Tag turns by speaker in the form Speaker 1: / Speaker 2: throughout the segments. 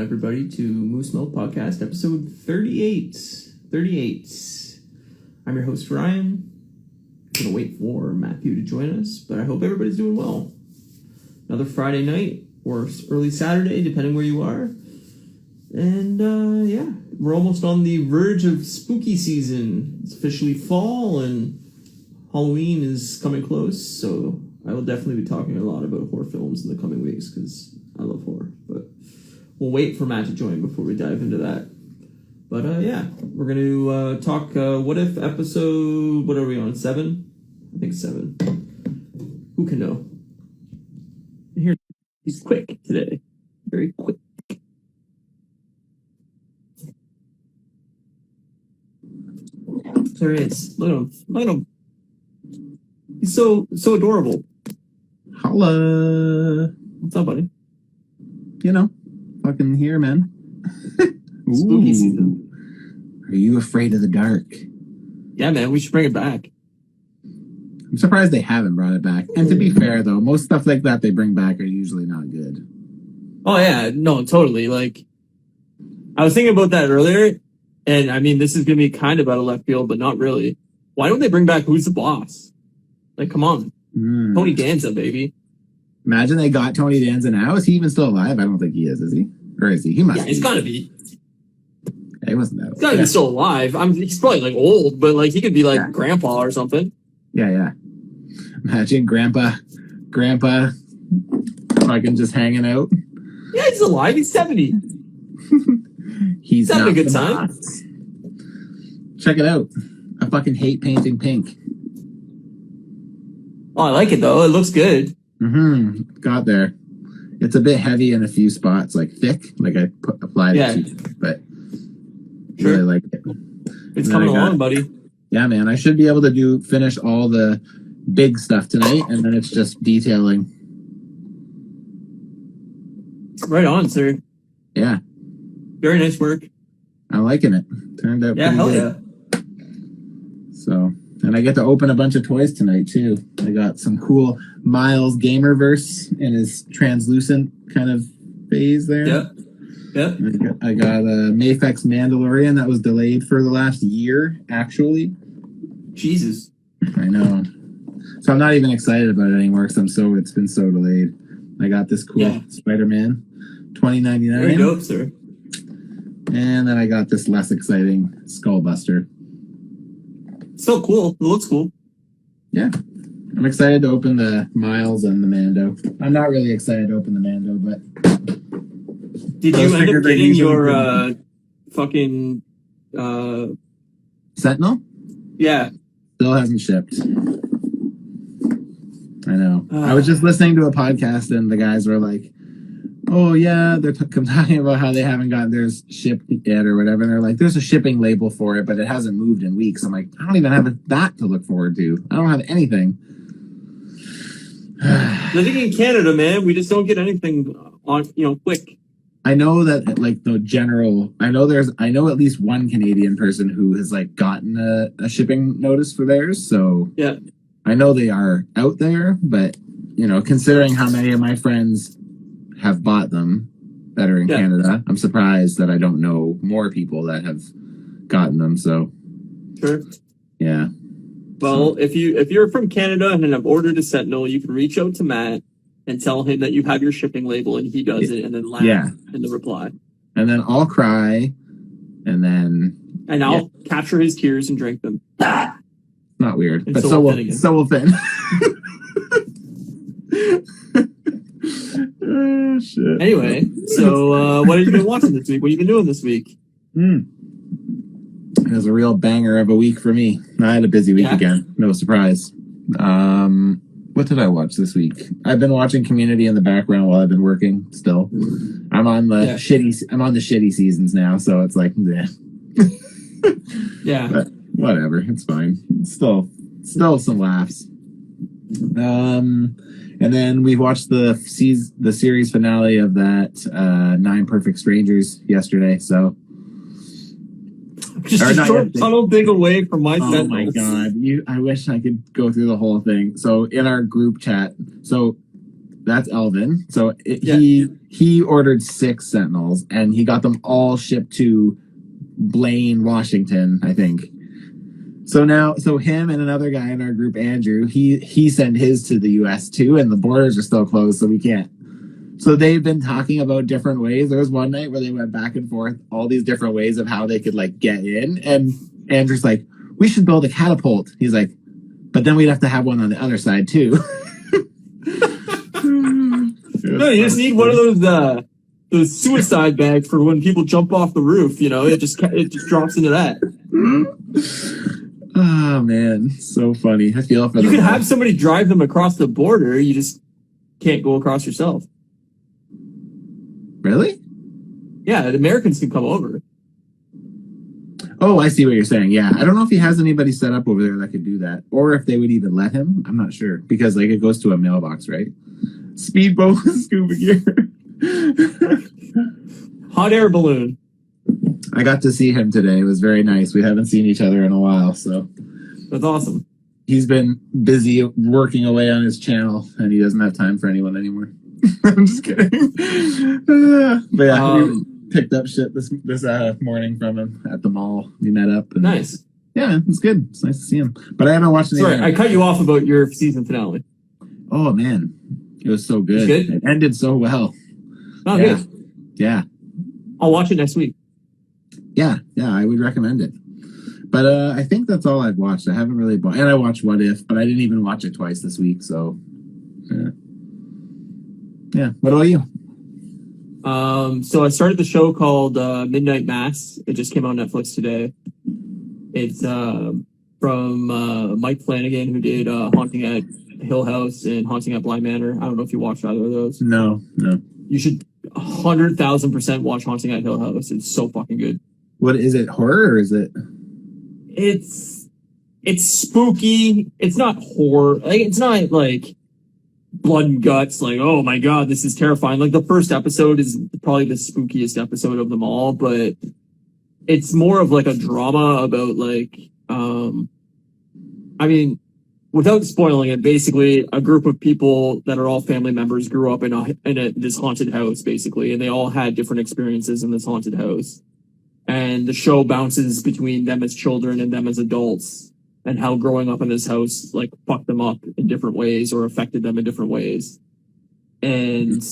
Speaker 1: everybody, to Moose Milk Podcast, episode 38. 38. I'm your host, Ryenn. I'm going to wait for Matthew to join us, but I hope everybody's doing well. Another Friday night, or early Saturday, depending where you are. And, we're almost on the verge of spooky season. It's officially fall, and Halloween is coming close, so I will definitely be talking a lot about horror films in the coming weeks, because I love horror. But we'll wait for Matt to join before we dive into that. But, we're going to talk What If episode, what are we on, 7? I think 7. Who can know? Here, he's quick today. Very quick. There he is. Look at him. Look at him. He's so adorable.
Speaker 2: Holla.
Speaker 1: What's up, buddy?
Speaker 2: You know, fucking here, man.
Speaker 1: Spooky season.
Speaker 2: Are you afraid of the dark?
Speaker 1: Yeah, man, we should bring it back.
Speaker 2: I'm surprised they haven't brought it back. And to be fair, though, most stuff like that they bring back are usually not good.
Speaker 1: Oh, yeah. No, totally. Like, I was thinking about that earlier, and I mean, this is going to be kind of out of left field, but not really. Why don't they bring back Who's the Boss? Like, come on. Tony Danza, baby.
Speaker 2: Imagine they got Tony Danza now. Is he even still alive? I don't think he is he? Or is he? He must be.
Speaker 1: He's got to be.
Speaker 2: Yeah, he wasn't that old.
Speaker 1: He's got to be still alive. He's probably, like, old, but, like, he could be, like, grandpa or something.
Speaker 2: Yeah. Imagine grandpa fucking just hanging out.
Speaker 1: Yeah, he's alive. He's 70.
Speaker 2: He's
Speaker 1: having a good time.
Speaker 2: Check it out. I fucking hate painting pink.
Speaker 1: Oh, I like it, though. It looks good.
Speaker 2: Got there. It's a bit heavy in a few spots, like thick. Like I applied it to, but
Speaker 1: sure.
Speaker 2: Really like it.
Speaker 1: It's coming along, buddy.
Speaker 2: Yeah, man. I should be able to finish all the big stuff tonight, and then it's just detailing.
Speaker 1: Right on, sir.
Speaker 2: Yeah.
Speaker 1: Very nice work.
Speaker 2: I'm liking it. Turned out pretty good.
Speaker 1: Yeah.
Speaker 2: So, and I get to open a bunch of toys tonight, too. I got some cool Miles Gamerverse in his translucent kind of phase there.
Speaker 1: Yeah.
Speaker 2: I got a Mafex Mandalorian that was delayed for the last year, actually.
Speaker 1: Jesus.
Speaker 2: I know. So I'm not even excited about it anymore because it's been so delayed. I got this cool Spider-Man, $20.99.
Speaker 1: Very dope, sir.
Speaker 2: And then I got this less exciting Skullbuster.
Speaker 1: Still cool. It looks cool.
Speaker 2: Yeah. I'm excited to open the Miles and the Mando. I'm not really excited to open the Mando, but...
Speaker 1: Did you end up getting your fucking...
Speaker 2: Sentinel?
Speaker 1: Yeah.
Speaker 2: Still hasn't shipped. I know. I was just listening to a podcast and the guys were like, oh yeah, they're talking about how they haven't gotten theirs shipped yet or whatever. And they're like, there's a shipping label for it, but it hasn't moved in weeks. I'm like, I don't even have that to look forward to. I don't have anything.
Speaker 1: Living in Canada, man, we just don't get anything on, quick.
Speaker 2: I know that like the general, I know at least one Canadian person who has like gotten a shipping notice for theirs. So
Speaker 1: yeah, I
Speaker 2: know they are out there, but considering how many of my friends have bought them that are in Canada, I'm surprised that I don't know more people that have gotten them. So
Speaker 1: sure.
Speaker 2: Yeah.
Speaker 1: Well, if you're from Canada and have ordered a Sentinel, you can reach out to Matt and tell him that you have your shipping label and he does it, and then laugh in the reply. And
Speaker 2: then I'll cry, and
Speaker 1: I'll capture his tears and drink them.
Speaker 2: Not weird,
Speaker 1: and
Speaker 2: but so will Finn. Oh, shit.
Speaker 1: Anyway, so what have you been watching this week? What have you been doing this week?
Speaker 2: It was a real banger of a week for me. I had a busy week again. No surprise. What did I watch this week? I've been watching Community in the background while I've been working. Still, I'm on the shitty seasons now, so it's like,
Speaker 1: yeah.
Speaker 2: But whatever, it's fine. It's still some laughs. And then we watched the series finale of that 9 Perfect Strangers yesterday. So
Speaker 1: just a short tunnel dig away from my
Speaker 2: Sentinels. Oh my god! I wish I could go through the whole thing. So in our group chat, so That's Elvin. So
Speaker 1: Yeah.
Speaker 2: he ordered 6 Sentinels, and he got them all shipped to Blaine, Washington, I think. So him and another guy in our group, Andrew, he sent his to the U.S. too, and the borders are still closed, so we can't. So they've been talking about different ways. There was one night where they went back and forth, all these different ways of how they could like get in, and Andrew's like, "We should build a catapult." He's like, "But then we'd have to have one on the other side too."
Speaker 1: No, you just need one of those suicide bags for when people jump off the roof. You know, it just drops into that.
Speaker 2: Oh man, so funny. I feel for
Speaker 1: you
Speaker 2: them.
Speaker 1: could have somebody drive them across the border. You just can't go across yourself.
Speaker 2: Really?
Speaker 1: Yeah, the Americans can come over.
Speaker 2: Oh, I see what you're saying. Yeah, I don't know if he has anybody set up over there that could do that, or if they would even let him. I'm not sure because like it goes to a mailbox, right? Speedboat scuba gear.
Speaker 1: Hot air balloon.
Speaker 2: I got to see him today. It was very nice. We haven't seen each other in a while, so
Speaker 1: that's awesome.
Speaker 2: He's been busy working away on his channel, and he doesn't have time for anyone anymore. I'm just kidding. But yeah, we picked up shit this morning from him at the mall. We met up. And,
Speaker 1: nice.
Speaker 2: Yeah, it's good. It's nice to see him. But I haven't watched any.
Speaker 1: Sorry, I cut you off about your season finale.
Speaker 2: Oh man, it was so good.
Speaker 1: It
Speaker 2: ended so well.
Speaker 1: Oh,
Speaker 2: yeah.
Speaker 1: Good.
Speaker 2: Yeah.
Speaker 1: I'll watch it next week.
Speaker 2: Yeah, I would recommend it. But I think that's all I've watched. I haven't really and I watched What If, but I didn't even watch it twice this week. So, yeah. What about you?
Speaker 1: So I started the show called Midnight Mass. It just came on Netflix today. It's from Mike Flanagan, who did Haunting at Hill House and Haunting at Bly Manor. I don't know if you watched either of those.
Speaker 2: No.
Speaker 1: You should 100,000% watch Haunting at Hill House. It's so fucking good.
Speaker 2: What is it? Horror or is it?
Speaker 1: It's spooky. It's not horror. Like, it's not like blood and guts. Like, oh my god, this is terrifying. Like the first episode is probably the spookiest episode of them all, but it's more of like a drama about like, I mean, without spoiling it, basically a group of people that are all family members grew up in this haunted house, basically, and they all had different experiences in this haunted house. And the show bounces between them as children and them as adults, and how growing up in this house like fucked them up in different ways or affected them in different ways. And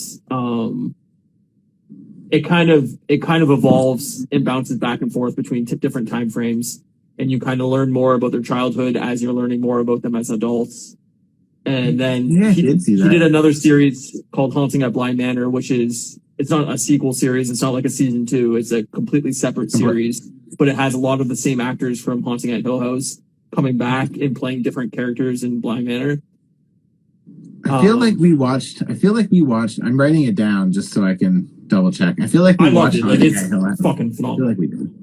Speaker 1: it kind of evolves and bounces back and forth between different time frames. And you kind of learn more about their childhood as you're learning more about them as adults. And then he did another series called Haunting at Bly Manor, which is, it's not a sequel series. It's not like a season 2. It's a completely separate series, but it has a lot of the same actors from Haunting at Hill House coming back and playing different characters in Bly Manor.
Speaker 2: I feel like we watched, I'm writing it down just so I can double check. I feel like we watched it.
Speaker 1: Like, it's fucking phenomenal.
Speaker 2: I feel like we did.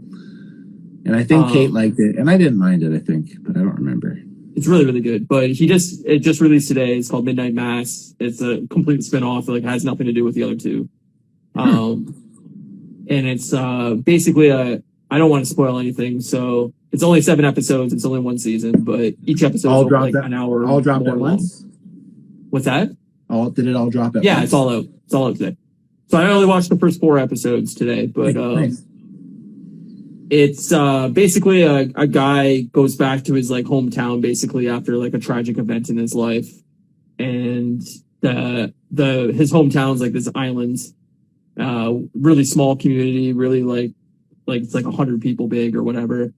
Speaker 2: And I think Kate liked it, and I didn't mind it, I think, but I don't remember.
Speaker 1: It's really, really good. But it just released today. It's called Midnight Mass. It's a complete spin-off. Like, has nothing to do with the other two. And it's basically I don't want to spoil anything, so it's only 7 episodes. It's only 1 season, but each episode is like an hour.
Speaker 2: All dropped at once?
Speaker 1: What's that?
Speaker 2: Did it all drop at once?
Speaker 1: Yeah, it's all out. It's all out today. So I only watched the first 4 episodes today, but
Speaker 2: nice.
Speaker 1: It's basically a guy goes back to his like hometown basically after like a tragic event in his life, and his hometown's like this island, really small community, really like it's like 100 people big or whatever,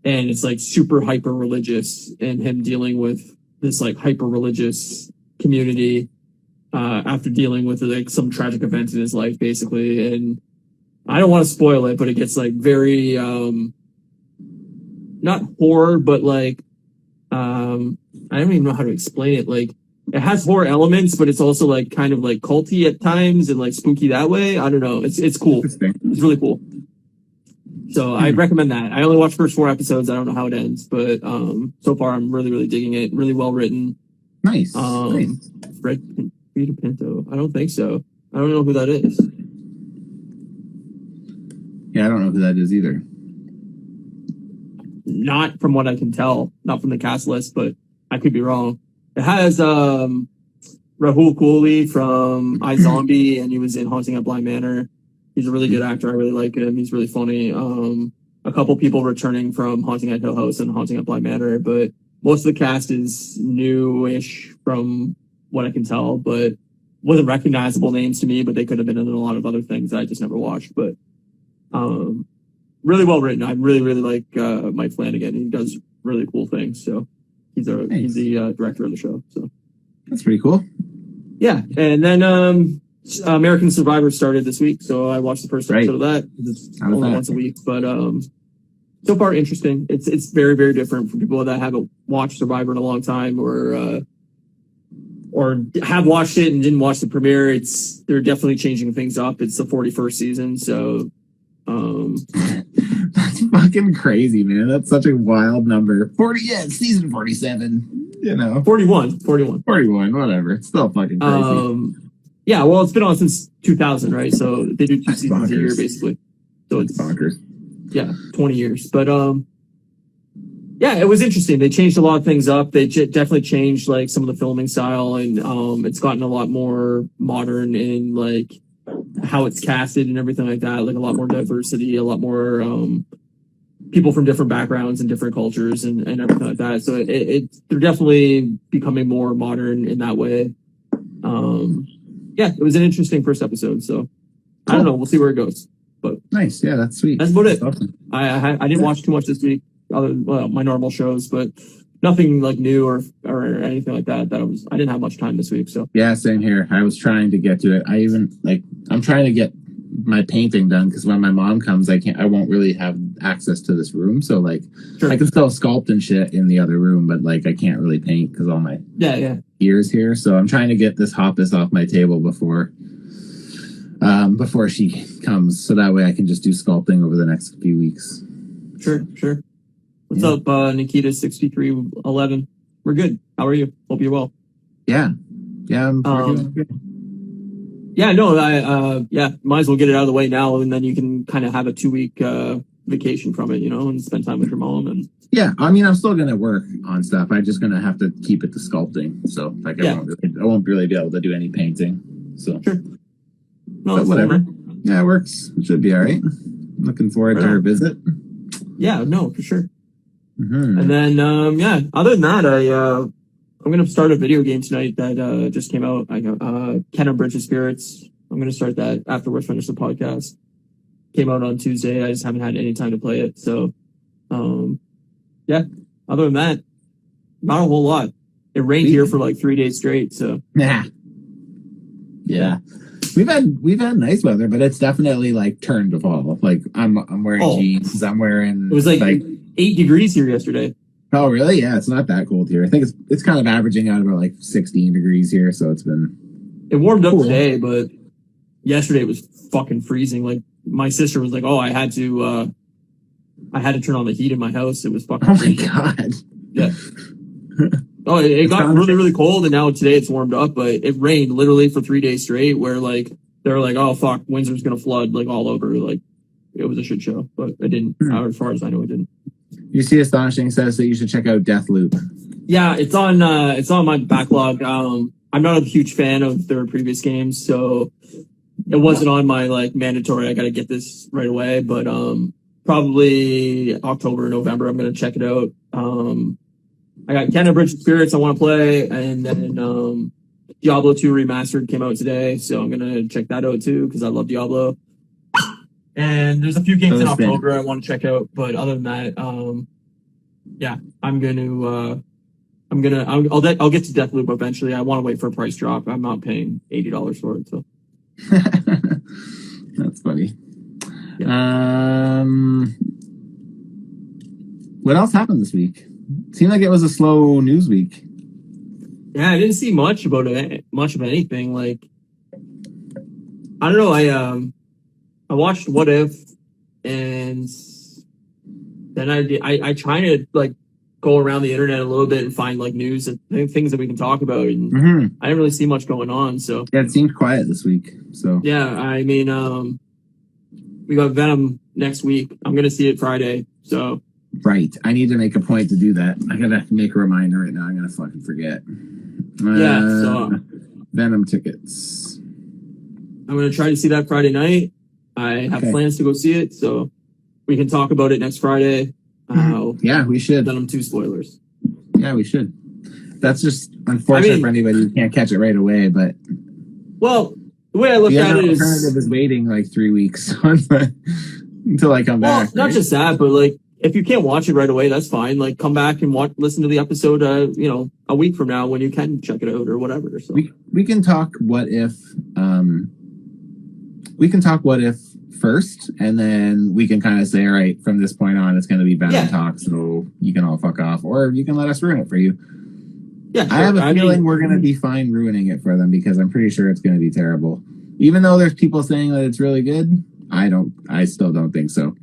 Speaker 1: and it's like super hyper religious, and him dealing with this like hyper religious community after dealing with like some tragic event in his life basically. And I don't want to spoil it, but it gets like very, not horror, but like, I don't even know how to explain it. Like, it has horror elements, but it's also like kind of like culty at times and like spooky that way. I don't know. It's cool. It's really cool. So I recommend that. I only watched the first 4 episodes. I don't know how it ends, but so far I'm really, really digging it. Really well written.
Speaker 2: Nice.
Speaker 1: Rita Pinto. I don't think so. I don't know who that is.
Speaker 2: Yeah, I don't know who that is either.
Speaker 1: Not from what I can tell. Not from the cast list, but I could be wrong. It has Ryan Rahul Kohli from iZombie, and he was in Haunting at Bly Manor. He's a really good actor. I really like him. He's really funny. A couple people returning from Haunting at Hill House and Haunting at Bly Manor, but most of the cast is newish from what I can tell, but wasn't recognizable names to me, but they could have been in a lot of other things that I just never watched. But really well written. I really, really like Mike Flanagan. He does really cool things. So he's the director of the show. So
Speaker 2: that's pretty cool.
Speaker 1: Yeah. And then American Survivor started this week, so I watched the first episode of that. It's only once a week, but so far interesting. It's very, very different for people that haven't watched Survivor in a long time or have watched it and didn't watch the premiere. They're definitely changing things up. It's the 41st season, so
Speaker 2: that's fucking crazy, man. That's such a wild number. 40, yeah, it's season 47. You know,
Speaker 1: 41,
Speaker 2: whatever. It's still fucking crazy.
Speaker 1: Yeah, well, it's been on since 2000, right? So they do 2 seasons a year, basically. So it's
Speaker 2: bonkers.
Speaker 1: Yeah, 20 years. But yeah, it was interesting. They changed a lot of things up. They definitely changed like some of the filming style, and it's gotten a lot more modern in like how it's casted and everything like that. Like a lot more diversity, a lot more people from different backgrounds and different cultures and everything like that. So they're definitely becoming more modern in that way. Yeah, it was an interesting first episode. So I don't know. We'll see where it goes. But
Speaker 2: nice. Yeah, that's sweet.
Speaker 1: That's about it.
Speaker 2: Awesome.
Speaker 1: I didn't watch too much this week, my normal shows, but nothing like new or anything like that. I didn't have much time this week. So
Speaker 2: yeah, same here. I was trying to get to it. I'm trying to get my painting done because when my mom comes, I won't really have access to this room. So like, sure. I can still sculpt and shit in the other room, but like I can't really paint because all my ears here. So I'm trying to get this off my table before she comes, so that way I can just do sculpting over the next few weeks.
Speaker 1: Sure. What's up, Nikita 6311? We're good. How are you? Hope you're well.
Speaker 2: Yeah, I'm good.
Speaker 1: Yeah, no, might as well get it out of the way now, and then you can kind of have a 2-week vacation from it, and spend time with your mom. And
Speaker 2: yeah, I mean, I'm still gonna work on stuff. I'm just gonna have to keep it to sculpting. So like, I won't really be able to do any painting. So
Speaker 1: sure. No,
Speaker 2: but whatever. Yeah, it works. It should be all right. Looking forward to her visit.
Speaker 1: Yeah, no, for sure.
Speaker 2: Mm-hmm.
Speaker 1: And then, other than that, I'm going to start a video game tonight that just came out. I got Venom Bridge of Spirits. I'm going to start that after we finish the podcast. Came out on Tuesday. I just haven't had any time to play it. So, yeah, other than that, not a whole lot. It rained here for like 3 days straight. So,
Speaker 2: yeah. We've had nice weather, but it's definitely like turned to fall. Like I'm wearing jeans. I'm wearing.
Speaker 1: It was like 8 degrees here yesterday.
Speaker 2: Oh really? Yeah, it's not that cold here. I think it's kind of averaging out about like 16 degrees here. So
Speaker 1: it warmed up today, but yesterday it was fucking freezing. Like my sister was like, "Oh, I had to turn on the heat in my house. It was fucking."
Speaker 2: Oh
Speaker 1: freezing.
Speaker 2: My god.
Speaker 1: Yeah. Oh, it got really, really cold, and now today it's warmed up, but it rained literally for 3 days straight, where like they're like, "Oh fuck, Windsor's gonna flood like all over." Like it was a shit show, but it didn't. As far as I know, it didn't.
Speaker 2: You see, Astonishing says that you should check out Deathloop.
Speaker 1: Yeah, it's on my backlog. I'm not a huge fan of their previous games, so it wasn't on my like mandatory. I got to get this right away, but probably October, November, I'm gonna check it out. I got Venom Bridge of Spirits I want to play, and then Diablo 2 Remastered came out today, so I'm gonna check that out too because I love Diablo. And there's a few games in October I want to check out, but other than that, yeah, I'll get to Deathloop eventually. I want to wait for a price drop. I'm not paying $80 for it, so.
Speaker 2: That's funny.
Speaker 1: Yeah.
Speaker 2: What else happened this week? Seemed like it was a slow news week.
Speaker 1: Yeah, I didn't see much of anything. Like, I don't know. I watched What If, and then I try to like go around the internet a little bit and find like news and things that we can talk about. And I didn't really see much going on. So
Speaker 2: yeah, it seemed quiet this week. So
Speaker 1: yeah, I mean, we got Venom next week. I'm gonna see it Friday. So
Speaker 2: right, I need to make a point to do that. I gotta make a reminder right now. I'm gonna fucking forget.
Speaker 1: Yeah, so
Speaker 2: Venom tickets.
Speaker 1: I'm going to try to see that Friday night. I have plans to go see it, so we can talk about it next Friday.
Speaker 2: Yeah, we should.
Speaker 1: Venom 2 spoilers.
Speaker 2: Yeah, we should. That's just unfortunate for anybody who can't catch it right away, but...
Speaker 1: Well, the way I look at it is...
Speaker 2: The alternative is waiting like 3 weeks until I come back.
Speaker 1: Well, not just that, but like, if you can't watch it right away, that's fine. Like, come back and listen to the episode, a week from now when you can check it out or whatever. So
Speaker 2: we can talk what if... we can talk what if first, and then we can kind of say, all right, from this point on, it's going to be Venom talk, so you can all fuck off, or you can let us ruin it for you.
Speaker 1: Yeah, sure.
Speaker 2: I have a feeling we're going to be fine ruining it for them because I'm pretty sure it's going to be terrible. Even though there's people saying that it's really good, I still don't think so.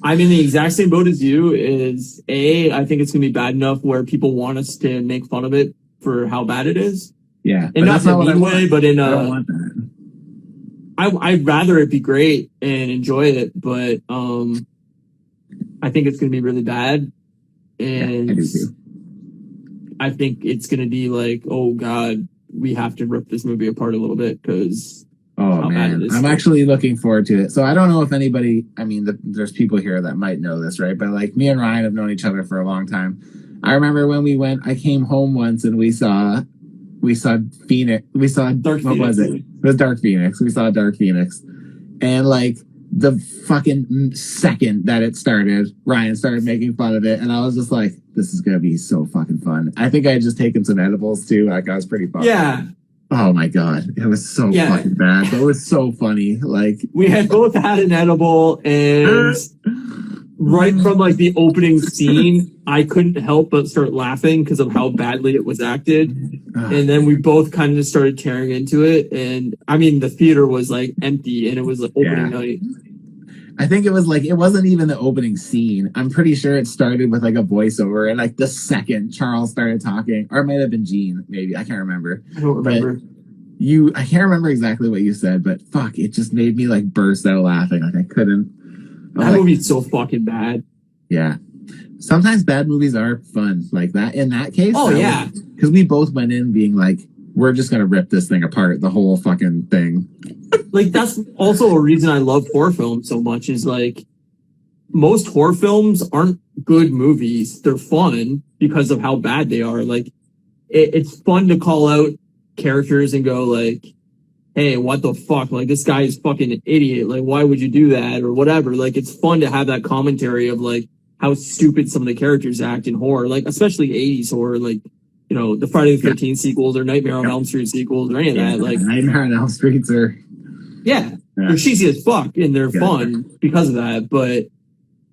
Speaker 1: I'm in the exact same boat as you. I think it's going to be bad enough where people want us to make fun of it for how bad it is.
Speaker 2: Yeah,
Speaker 1: and not in a mean way, but in
Speaker 2: I don't want that.
Speaker 1: I'd rather it be great and enjoy it, but I think it's going to be really bad, and
Speaker 2: I do too.
Speaker 1: I think it's going to be like, oh God, we have to rip this movie apart a little bit because
Speaker 2: man, I'm actually looking forward to it. So I don't know if anybody, there's people here that might know this, right? But like me and Ryan have known each other for a long time. I remember when I came home once and we saw Phoenix. We saw
Speaker 1: Dark
Speaker 2: what
Speaker 1: Phoenix.
Speaker 2: Was it? It was Dark Phoenix. We saw Dark Phoenix, and like the fucking second that it started, Ryan started making fun of it, and I was just like, "This is gonna be so fucking fun." I think I had just taken some edibles too. Like I was pretty fucked.
Speaker 1: Yeah.
Speaker 2: Oh my god, it was so fucking bad, but it was so funny. Like
Speaker 1: we had both had an edible, and right from like the opening scene, I couldn't help but start laughing because of how badly it was acted. And then we both kind of started tearing into it. And the theater was like empty and it was like opening night.
Speaker 2: I think it was like, it wasn't even the opening scene. I'm pretty sure it started with like a voiceover. And like the second Charles started talking, or it might have been Gene, maybe. I can't remember.
Speaker 1: I don't remember.
Speaker 2: I can't remember exactly what you said, but fuck, it just made me like burst out laughing. Like I couldn't.
Speaker 1: That movie's so fucking bad.
Speaker 2: Yeah. Sometimes bad movies are fun like that. In that case, because we both went in being like, we're just gonna rip this thing apart, the whole fucking thing.
Speaker 1: Like that's also a reason I love horror films so much. Is like most horror films aren't good movies. They're fun because of how bad they are. Like it's fun to call out characters and go like, hey, what the fuck? Like this guy is fucking an idiot. Like why would you do that or whatever? Like it's fun to have that commentary of like how stupid some of the characters act in horror, like especially 80s horror, like, the Friday the 13th sequels or Nightmare on Elm Street sequels or any of that. Like
Speaker 2: Nightmare on Elm Streets are...
Speaker 1: they're cheesy as fuck and they're fun because of that. But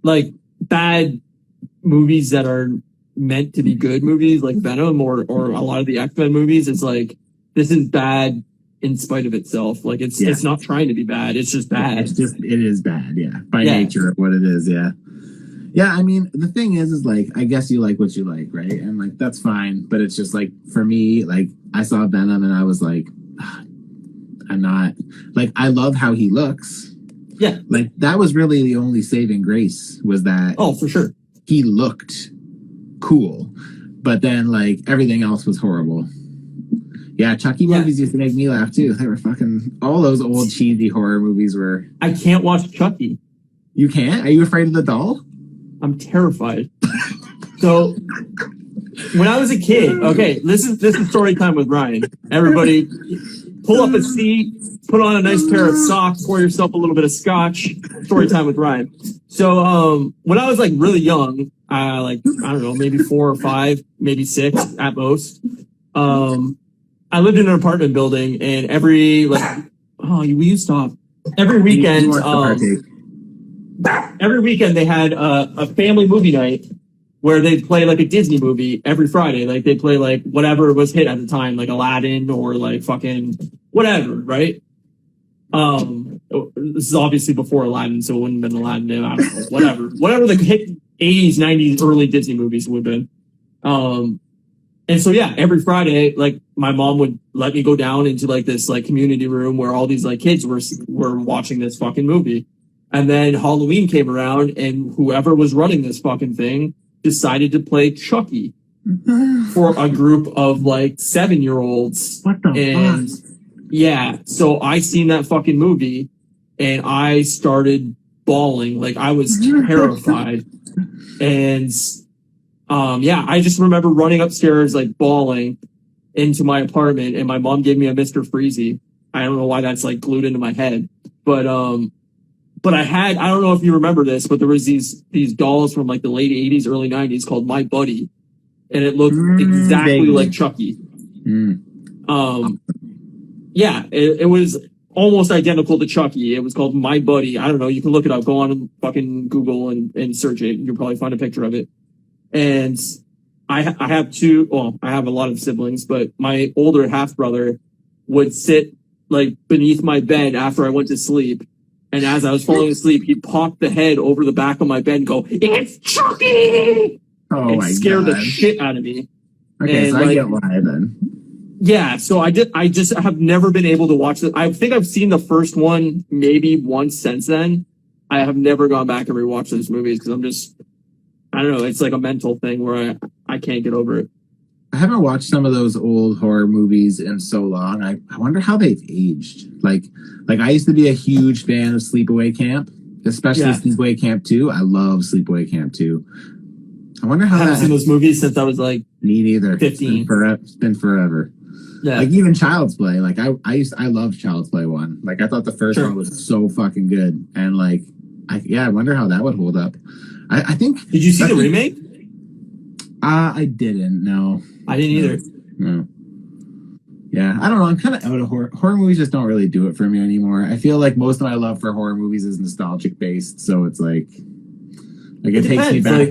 Speaker 1: like bad movies that are meant to be good movies like Venom or a lot of the X-Men movies, it's like, this is bad in spite of itself. Like it's not trying to be bad. It's just bad.
Speaker 2: It is bad. Yeah. By nature of what it is. Yeah. Yeah, the thing is like, I guess you like what you like, right? And like, that's fine. But it's just like, for me, like, I saw Venom and I was like, I'm not, like, I love how he looks.
Speaker 1: Yeah.
Speaker 2: Like, that was really the only saving grace was that.
Speaker 1: Oh, for sure.
Speaker 2: He looked cool. But then, like, everything else was horrible. Yeah, Chucky movies used to make me laugh too. They were fucking, all those old cheesy horror movies were.
Speaker 1: I can't watch Chucky.
Speaker 2: You can't? Are you afraid of the doll?
Speaker 1: I'm terrified. So when I was a kid, okay, this is story time with Ryan. Everybody pull up a seat, put on a nice pair of socks, pour yourself a little bit of scotch. Story time with Ryan. So when I was like really young, like I don't know, maybe 4 or 5, maybe 6 at most. I lived in an apartment building and will you stop? Every weekend they had a family movie night where they'd play like a Disney movie every Friday. Like they'd play like whatever was hit at the time, like Aladdin or like fucking whatever, right? This is obviously before Aladdin, so it wouldn't have been Aladdin. I don't know, whatever the hit 80s, 90s, early Disney movies would have been. And so every Friday, like my mom would let me go down into like this like community room where all these like kids were watching this fucking movie. And then Halloween came around and whoever was running this fucking thing decided to play Chucky. for a group of like 7-year-olds.
Speaker 2: What the
Speaker 1: and
Speaker 2: fuck?
Speaker 1: Yeah, so I seen that fucking movie and I started bawling. Like I was terrified. And yeah, I just remember running upstairs like bawling into my apartment, and my mom gave me a Mr. Freezy. I don't know why that's like glued into my head. But I don't know if you remember this, but there was these dolls from like the late 80s, early 90s called My Buddy, and it looked exactly
Speaker 2: vaguely.
Speaker 1: like Chucky. Yeah, it was almost identical to Chucky. It was called My Buddy. I don't know. You can look it up. Go on fucking Google and search it. You'll probably find a picture of it. And I have I have a lot of siblings, but my older half brother would sit like beneath my bed after I went to sleep. And as I was falling asleep, he'd pop the head over the back of my bed and go, "It's Chucky!"
Speaker 2: Oh
Speaker 1: and
Speaker 2: my
Speaker 1: scare
Speaker 2: god.
Speaker 1: the shit out of me.
Speaker 2: Okay,
Speaker 1: And,
Speaker 2: so I
Speaker 1: like,
Speaker 2: get why then.
Speaker 1: Yeah, so I just have never been able to watch it. I think I've seen the first one maybe once since then. I have never gone back and rewatched those movies because I don't know, it's like a mental thing where I can't get over it.
Speaker 2: I haven't watched some of those old horror movies in so long. I wonder how they've aged. Like I used to be a huge fan of Sleepaway Camp, especially Sleepaway Camp 2. I love Sleepaway Camp 2. I wonder how
Speaker 1: I haven't seen those movies since I was like
Speaker 2: me neither.
Speaker 1: 15.
Speaker 2: It's been forever.
Speaker 1: Yeah.
Speaker 2: Like even Child's Play. Like I loved Child's Play 1. Like I thought the first one was so fucking good. And like I wonder how that would hold up. I think.
Speaker 1: Did you see the remake?
Speaker 2: I didn't. No,
Speaker 1: I didn't either.
Speaker 2: No. Yeah, I don't know. I'm kind of out of horror. Horror movies just don't really do it for me anymore. I feel like most of my love for horror movies is nostalgic based, so it's like it takes me back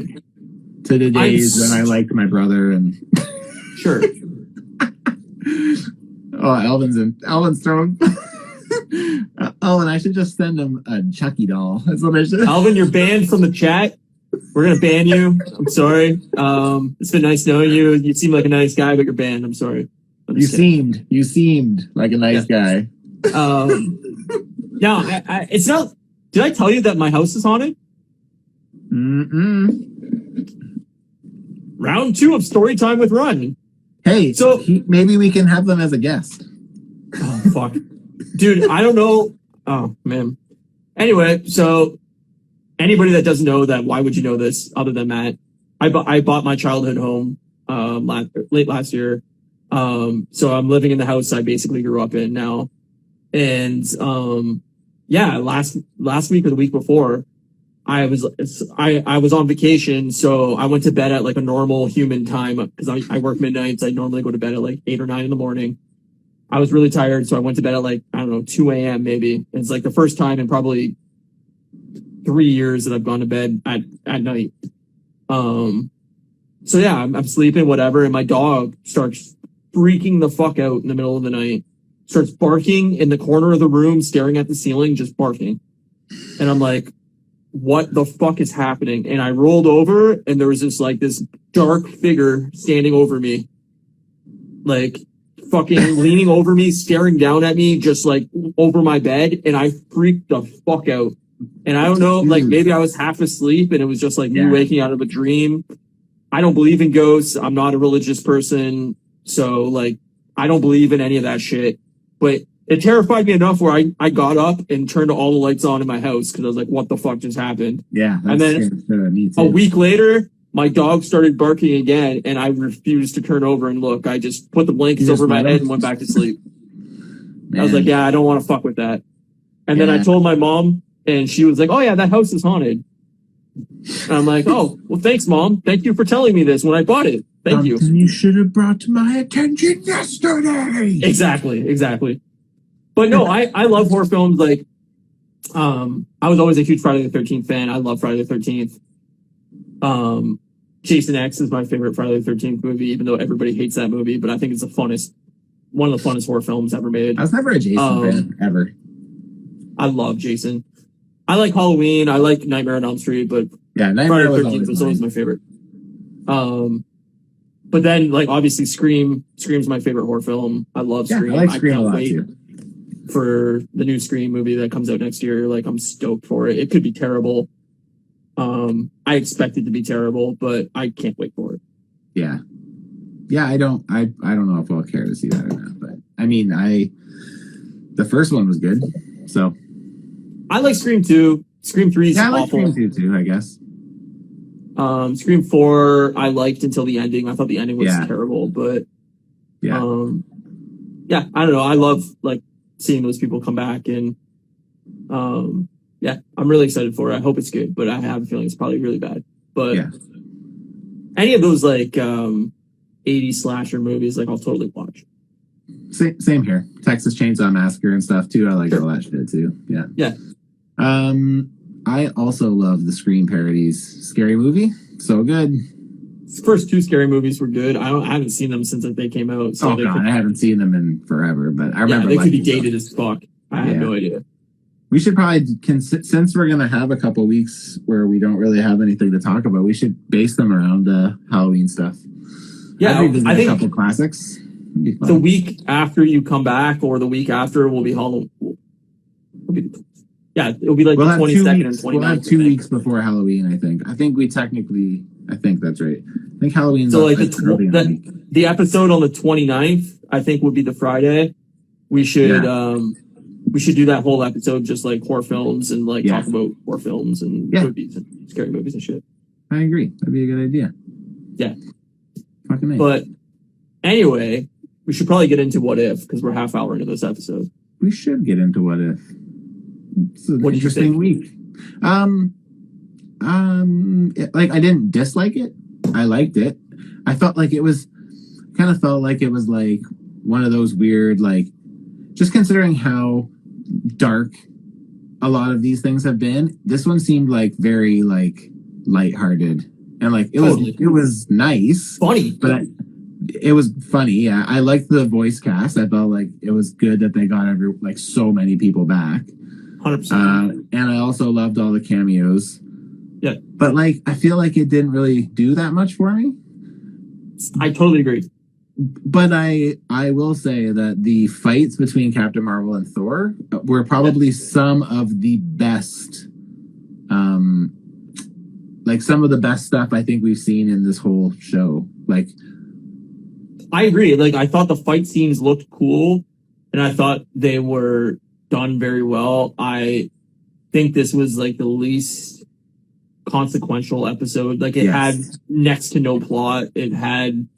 Speaker 2: to the days when I liked my brother and.
Speaker 1: Sure.
Speaker 2: Oh, Elvin's throwing. Elvin, I should just send him a Chucky doll. That's what I should.
Speaker 1: Elvin, you're banned from the chat. We're gonna ban you. I'm sorry. It's been nice knowing you. You seem like a nice guy, but you're banned. I'm sorry.
Speaker 2: You seemed like a nice guy.
Speaker 1: No, it's not. Did I tell you that my house is haunted? Round 2 of Storytime with Ryenn.
Speaker 2: Hey, so maybe we can have them as a guest.
Speaker 1: Oh, fuck. Dude, I don't know. Oh, man. Anyway, so anybody that doesn't know that, why would you know this other than Matt? I bought my childhood home late last year. So I'm living in the house I basically grew up in now. And yeah, last week or the week before, I was on vacation, so I went to bed at like a normal human time because I work midnights. I normally go to bed at like 8 or 9 in the morning. I was really tired, so I went to bed at like, I don't know, 2 a.m. maybe. It's like the first time in probably 3 years that I've gone to bed at night. So yeah, I'm sleeping, whatever, and my dog starts freaking the fuck out in the middle of the night. Starts barking in the corner of the room, staring at the ceiling, just barking. And I'm like, what the fuck is happening? And I rolled over, and there was this dark figure standing over me. Like, fucking leaning over me, staring down at me, just like over my bed, and I freaked the fuck out. And I don't know, like maybe I was half asleep and it was just like me waking out of a dream. I don't believe in ghosts. I'm not a religious person. So like, I don't believe in any of that shit. But it terrified me enough where I got up and turned all the lights on in my house because I was like, what the fuck just happened?
Speaker 2: Yeah.
Speaker 1: And then a week later, my dog started barking again, and I refused to turn over and look. I just put the blankets over my head and went back to sleep. I was like, yeah, I don't want to fuck with that. And then I told my mom, and she was like, oh yeah, that house is haunted. And I'm like, oh, well, thanks, Mom. Thank you for telling me this when I bought it. Thank you.
Speaker 2: You should have brought to my attention yesterday.
Speaker 1: Exactly. But no, I love horror films. Like, I was always a huge Friday the 13th fan. I love Friday the 13th. Jason X is my favorite Friday the 13th movie, even though everybody hates that movie, but I think it's one of the funnest horror films ever made.
Speaker 2: I was never a Jason fan, ever.
Speaker 1: I love Jason. I like Halloween. I like Nightmare on Elm Street, but
Speaker 2: Nightmare
Speaker 1: Friday the 13th was always my favorite. But then, like, obviously Scream's my favorite horror film. I love Scream.
Speaker 2: I like Scream a lot too.
Speaker 1: For the new Scream movie that comes out next year. Like, I'm stoked for it. It could be terrible. I expect it to be terrible, but I can't wait for it.
Speaker 2: Yeah. Yeah, I don't know if I'll care to see that or not, but I mean, the first one was good, so
Speaker 1: I like Scream 2. Scream 3 is
Speaker 2: yeah, I like
Speaker 1: awful.
Speaker 2: Scream 2 too, I guess.
Speaker 1: Scream 4 I liked until the ending. I thought the ending was terrible, but
Speaker 2: yeah,
Speaker 1: yeah, I don't know. I love like seeing those people come back, and yeah, I'm really excited for it. I hope it's good, but I have a feeling it's probably really bad. But
Speaker 2: yeah,
Speaker 1: any of those like 80s slasher movies, like I'll totally watch.
Speaker 2: same here. Texas Chainsaw Massacre and stuff too. I like all that shit too. Yeah,
Speaker 1: yeah.
Speaker 2: I also love the Scream parodies. Scary Movie, so good.
Speaker 1: The first 2 Scary movies were good. I haven't seen them since they came out. So
Speaker 2: I haven't seen them in forever, but I remember
Speaker 1: they could be dated as fuck. I have no idea.
Speaker 2: We should probably, since we're going to have a couple weeks where we don't really have anything to talk about, we should base them around Halloween stuff.
Speaker 1: Yeah,
Speaker 2: I think a couple classics.
Speaker 1: The week after you come back, or the week after, will be Halloween. Yeah, it'll be like the 22nd and 29th.
Speaker 2: We'll have 2 weeks before Halloween, I think. I think that's right. I think Halloween's
Speaker 1: so like the episode on the 29th, I think, would be the Friday. We should do that whole episode just like horror films and like talk about horror films and movies and scary movies and shit.
Speaker 2: I agree. That'd be a good idea.
Speaker 1: Yeah.
Speaker 2: Fucking nice.
Speaker 1: But anyway, we should probably get into What If, because we're half hour into this episode.
Speaker 2: We should get into What If. It's an interesting week. I didn't dislike it. I liked it. I felt like it was like one of those weird, like, just considering how dark a lot of these things have been, this one seemed like very like lighthearted, and like it was nice,
Speaker 1: funny,
Speaker 2: but it was funny. Yeah, I liked the voice cast. I felt like it was good that they got so many people back.
Speaker 1: 100%.
Speaker 2: And I also loved all the cameos.
Speaker 1: Yeah,
Speaker 2: but like I feel like it didn't really do that much for me.
Speaker 1: I totally agree.
Speaker 2: But I will say that the fights between Captain Marvel and Thor were probably some of the best, some of the best stuff I think we've seen in this whole show. Like,
Speaker 1: I agree. Like, I thought the fight scenes looked cool, and I thought they were done very well. I think this was like the least consequential episode. Like, it had next to no plot. It had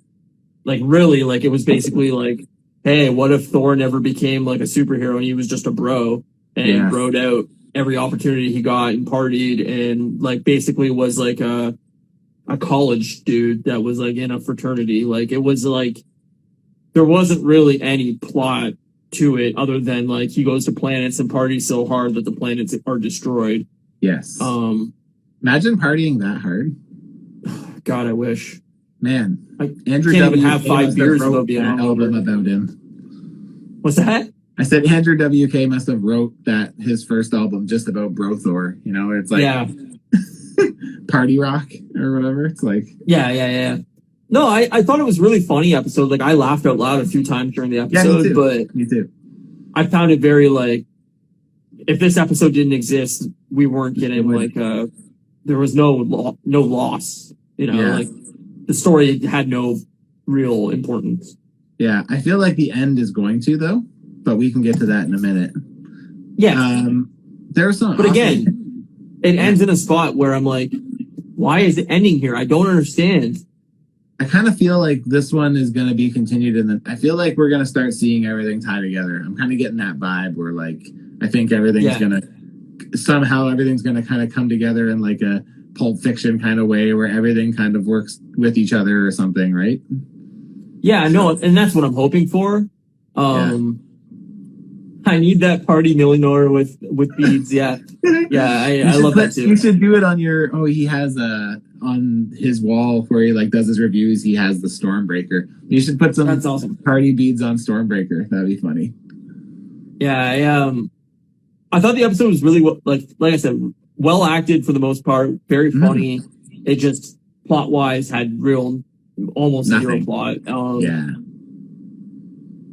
Speaker 1: it was basically like, hey, what if Thor never became like a superhero and he was just a bro and broed out every opportunity he got and partied and like basically was like a college dude that was like in a fraternity. Like, it was like there wasn't really any plot to it other than like he goes to planets and parties so hard that the planets are destroyed.
Speaker 2: Yes. Imagine partying that hard.
Speaker 1: God, I wish.
Speaker 2: Man,
Speaker 1: Andrew can't even have 5 beers without being
Speaker 2: an album about him.
Speaker 1: What's that?
Speaker 2: I said Andrew WK must have wrote his first album just about Bro Thor. You know, it's like party rock or whatever. It's like
Speaker 1: yeah. No, I thought it was really funny episode. Like, I laughed out loud a few times during the episode, but
Speaker 2: me too.
Speaker 1: I found it very like, if this episode didn't exist, we weren't getting like there was no loss. You know, like the story had no real importance.
Speaker 2: Yeah, I feel like the end is going to though, but we can get to that in a minute.
Speaker 1: Yeah,
Speaker 2: there's some.
Speaker 1: But again, it ends in a spot where I'm like, why is it ending here? I don't understand.
Speaker 2: I kind of feel like this one is going to be continued, and I feel like we're going to start seeing everything tie together. I'm kind of getting that vibe where, like, I think everything's going to kind of come together in like a Pulp Fiction kind of way, where everything kind of works with each other or something, right?
Speaker 1: Yeah, no, and that's what I'm hoping for. I need that party millionaire with beads. Yeah, I love that too.
Speaker 2: You should do it on your. Oh, he has on his wall where he like does his reviews. He has the Stormbreaker. You should put some
Speaker 1: That's awesome.
Speaker 2: party beads on Stormbreaker. That'd be funny.
Speaker 1: Yeah, I thought the episode was really like I said, well acted for the most part. Very funny. It just plot wise had almost zero plot.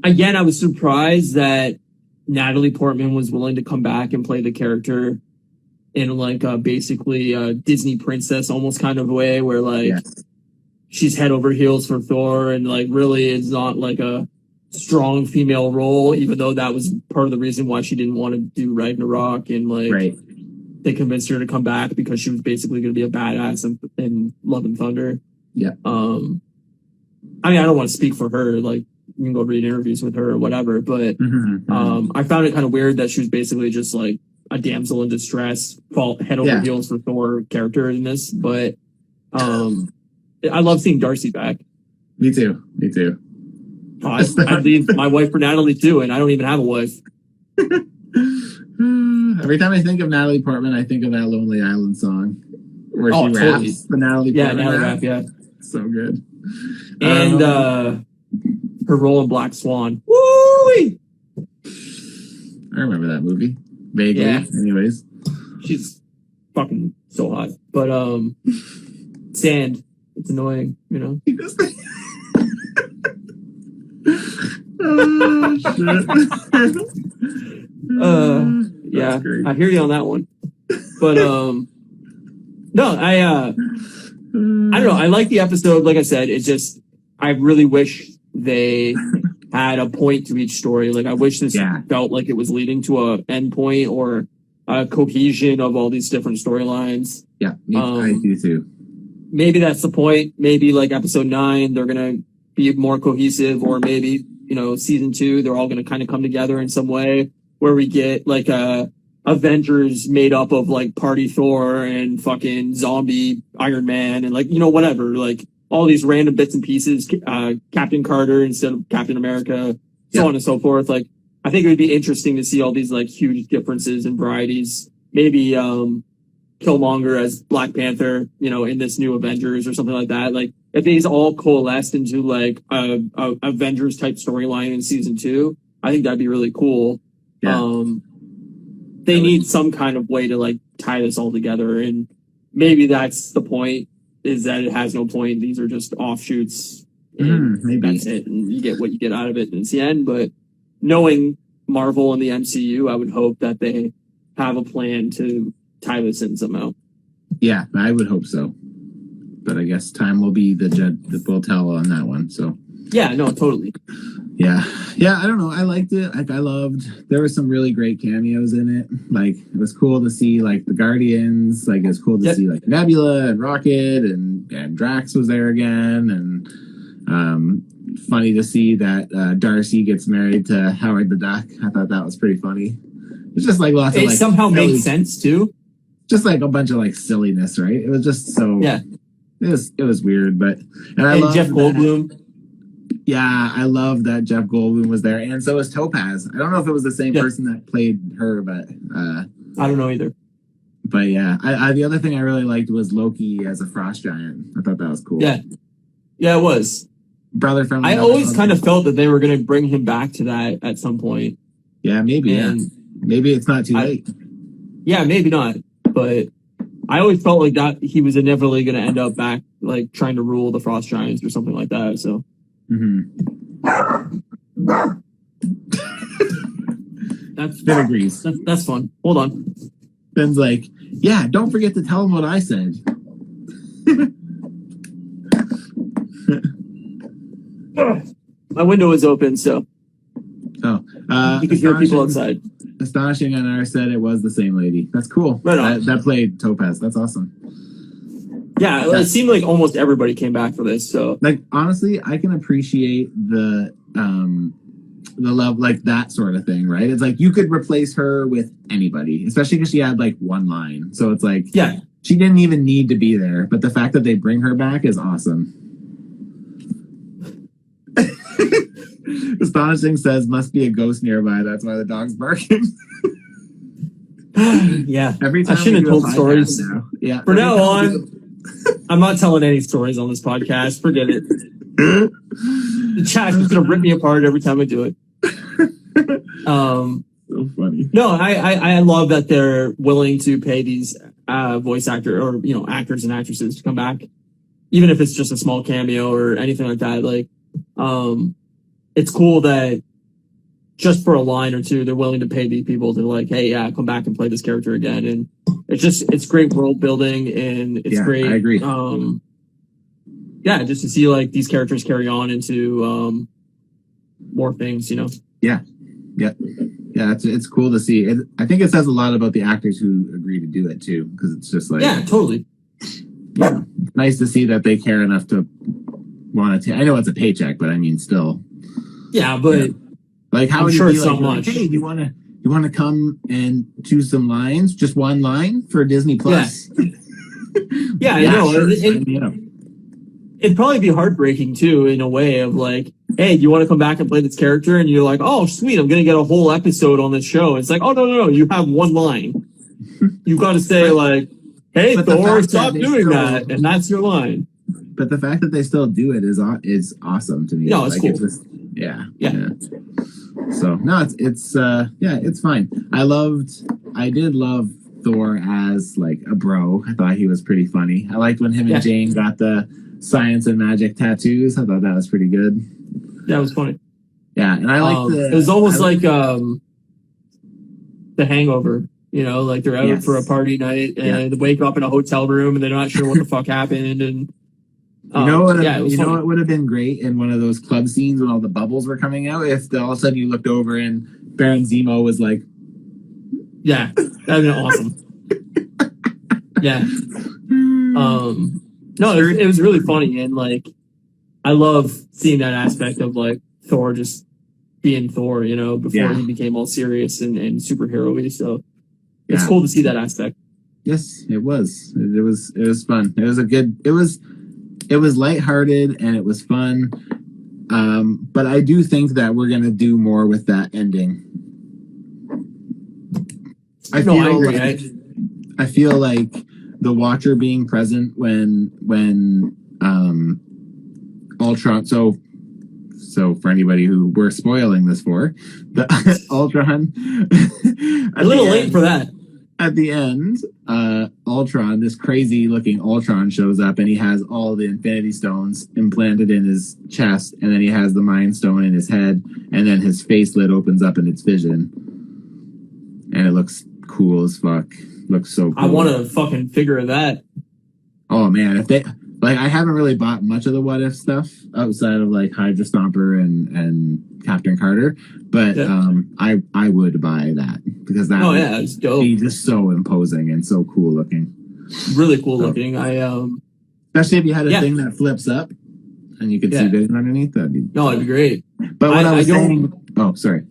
Speaker 1: Again, I was surprised that Natalie Portman was willing to come back and play the character in like basically a Disney princess almost kind of way, where like she's head over heels for Thor, and like really is not like a strong female role, even though that was part of the reason why she didn't want to do Ragnarok, and like they convinced her to come back because she was basically going to be a badass in Love and Thunder.
Speaker 2: Yeah.
Speaker 1: I mean, I don't want to speak for her. Like, you can go read interviews with her or whatever, but I found it kind of weird that she was basically just like a damsel in distress, head over heels for Thor character in this. But I love seeing Darcy back.
Speaker 2: Me too.
Speaker 1: I'd leave my wife for Natalie too, and I don't even have a wife.
Speaker 2: Every time I think of Natalie Portman, I think of that Lonely Island song where she raps the Natalie Portman rap.
Speaker 1: Yeah.
Speaker 2: So good.
Speaker 1: And her role in Black Swan. Woo!
Speaker 2: I remember that movie. Vaguely. Yeah. Anyways.
Speaker 1: She's fucking so hot. But sand. It's annoying, you know?
Speaker 2: Oh, shit.
Speaker 1: Yeah, I hear you on that one. But no, I don't know. I like the episode. Like I said, it's just I really wish they had a point to each story. Like I wish this felt like it was leading to a end point or a cohesion of all these different storylines.
Speaker 2: Yeah, I do too.
Speaker 1: Maybe that's the point. Maybe like episode 9, they're gonna be more cohesive, or maybe season 2, they're all gonna kind of come together in some way where we get like Avengers made up of like Party Thor and fucking zombie Iron Man and like whatever, like all these random bits and pieces. Captain Carter instead of Captain America, so on and so forth. Like I think it would be interesting to see all these like huge differences and varieties. Maybe Killmonger as Black Panther, in this new Avengers or something like that. Like if these all coalesced into like a Avengers type storyline in season 2, I think that'd be really cool. Yeah. They need some kind of way to like tie this all together, and maybe that's the point, is that it has no point. These are just offshoots, and maybe that's it, and you get what you get out of it, and it's the end. But knowing Marvel and the MCU, I would hope that they have a plan to tie this in somehow.
Speaker 2: Yeah, I would hope so. But I guess time will be the judge that will tell on that one. So
Speaker 1: yeah, no, totally.
Speaker 2: Yeah, I don't know. I liked it. Like, I loved. There were some really great cameos in it. Like, it was cool to see like the Guardians. Like, it was cool to see like Nebula and Rocket and Drax was there again. And funny to see that Darcy gets married to Howard the Duck. I thought that was pretty funny. It's just like lots of like. It
Speaker 1: somehow makes sense too.
Speaker 2: Just like a bunch of like silliness, right? It was just so.
Speaker 1: Yeah.
Speaker 2: It was weird, but
Speaker 1: and Jeff Goldblum.
Speaker 2: Yeah, I love that Jeff Goldblum was there, and so was Topaz. I don't know if it was the same person that played her, but
Speaker 1: I don't know either.
Speaker 2: But yeah, I the other thing I really liked was Loki as a frost giant. I thought that was cool.
Speaker 1: Yeah, it was.
Speaker 2: Brother from.
Speaker 1: I always kind of felt that they were going to bring him back to that at some point.
Speaker 2: Yeah, maybe. Maybe it's not too late.
Speaker 1: Yeah, maybe not. But I always felt like that he was inevitably going to end up back, like trying to rule the frost giants or something like that. So. That's
Speaker 2: Ben agrees.
Speaker 1: That's fun. Hold on.
Speaker 2: Ben's like, yeah, don't forget to tell him what I said.
Speaker 1: My window is open, so you can hear people outside.
Speaker 2: Astonishing on our set, it was the same lady. That's cool.
Speaker 1: Right on.
Speaker 2: That played Topaz. That's awesome.
Speaker 1: Yeah, it seemed like almost everybody came back for this. So,
Speaker 2: like, honestly, I can appreciate the love, like that sort of thing, right? It's like you could replace her with anybody, especially because she had like one line. So it's like,
Speaker 1: yeah,
Speaker 2: she didn't even need to be there. But the fact that they bring her back is awesome. Astonishing says, must be a ghost nearby. That's why the dog's barking.
Speaker 1: Yeah,
Speaker 2: every time
Speaker 1: I shouldn't have told stories.
Speaker 2: Now. Yeah,
Speaker 1: from now on. I'm not telling any stories on this podcast. Forget it. The chat's just gonna rip me apart every time I do it.
Speaker 2: So funny.
Speaker 1: No, I love that they're willing to pay these voice actor or actors and actresses to come back, even if it's just a small cameo or anything like that. Like, it's cool that just for a line or two, they're willing to pay these people to like, hey, yeah, come back and play this character again. And it's great world building, and it's great.
Speaker 2: I agree.
Speaker 1: yeah, just to see like these characters carry on into more things, you know.
Speaker 2: Yeah. It's cool to see. I think it says a lot about the actors who agree to do it too, because it's just like,
Speaker 1: yeah, totally.
Speaker 2: Yeah, it's nice to see that they care enough to want to. I know it's a paycheck, but I mean, still.
Speaker 1: Yeah, but
Speaker 2: like, how
Speaker 1: I'm
Speaker 2: would
Speaker 1: sure
Speaker 2: it be
Speaker 1: it's
Speaker 2: like,
Speaker 1: not much.
Speaker 2: hey, you want to come and choose some lines, just one line for Disney Plus?
Speaker 1: Yeah, I know.
Speaker 2: Sure.
Speaker 1: It'd probably be heartbreaking too, in a way of like, hey, do you want to come back and play this character? And you're like, oh, sweet, I'm gonna get a whole episode on this show. It's like, oh no, you have one line. You've got to say like, hey, Thor, stop doing that, and that's your line.
Speaker 2: But the fact that they still do it is awesome to me.
Speaker 1: No, it's
Speaker 2: like,
Speaker 1: cool.
Speaker 2: It's just, yeah. So no, it's fine. I did love Thor as like a bro. I thought he was pretty funny. I liked when him and Jane got the science and magic tattoos. I thought that was pretty good.
Speaker 1: That was funny.
Speaker 2: Yeah, and I like
Speaker 1: it was almost like The Hangover. You know, like they're out for a party night and they wake up in a hotel room and they're not sure what the fuck happened. And
Speaker 2: you know what would have been great in one of those club scenes when all the bubbles were coming out, if all of a sudden you looked over and Baron Zemo was like,
Speaker 1: yeah, that'd been awesome. Yeah. No, it was really funny, and like I love seeing that aspect of like Thor just being Thor, you know, before he became all serious and superhero-y. So it's cool to see that aspect.
Speaker 2: Yes, it was. It was fun. It was it was lighthearted and it was fun. But I do think that we're gonna do more with that ending. I feel like the Watcher being present when Ultron. So for anybody who we're spoiling this for, the Ultron.
Speaker 1: A little late for that.
Speaker 2: At the end, Ultron, this crazy looking Ultron, shows up and he has all the Infinity Stones implanted in his chest, and then he has the Mind Stone in his head, and then his face lid opens up in its vision, and it looks cool as fuck. Looks so cool.
Speaker 1: I want a fucking figure of that.
Speaker 2: Oh man, if they like, I haven't really bought much of the What If stuff outside of like Hydra Stomper and Captain Carter, but I would buy that because that
Speaker 1: it's dope.
Speaker 2: Be just so imposing and so cool looking.
Speaker 1: Really cool looking.
Speaker 2: Especially if you had a thing that flips up and you could see Vision underneath. It'd be
Speaker 1: great.
Speaker 2: But what I was saying, sorry.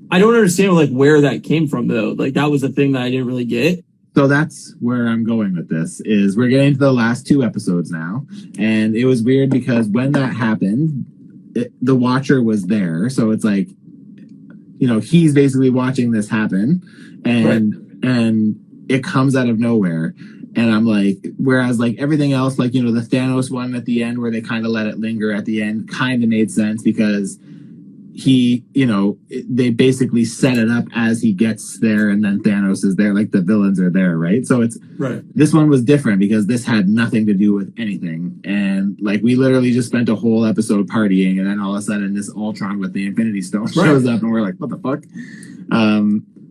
Speaker 1: I don't understand like where that came from though. Like that was the thing that I didn't really get.
Speaker 2: So that's where I'm going with this, is we're getting to the last 2 episodes now. And it was weird because when that happened, the Watcher was there. So it's like, you know, he's basically watching this happen and it comes out of nowhere. And I'm like, whereas like everything else, like, you know, the Thanos one at the end where they kind of let it linger at the end kind of made sense because he, you know, they basically set it up as he gets there and then Thanos is there, like the villains are there, right? So it's this one was different because this had nothing to do with anything. And like we literally just spent a whole episode partying and then all of a sudden this Ultron with the Infinity Stone shows up and we're like, what the fuck?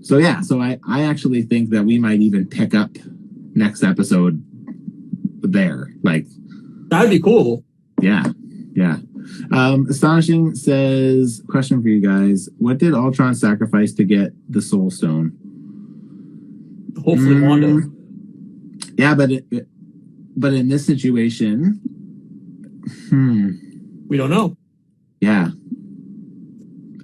Speaker 2: So I actually think that we might even pick up next episode there. Like
Speaker 1: that'd be cool.
Speaker 2: Yeah. Astonishing says, question for you guys: what did Ultron sacrifice to get the Soul Stone?
Speaker 1: Hopefully Wanda.
Speaker 2: Yeah, but in this situation,
Speaker 1: we don't know.
Speaker 2: Yeah,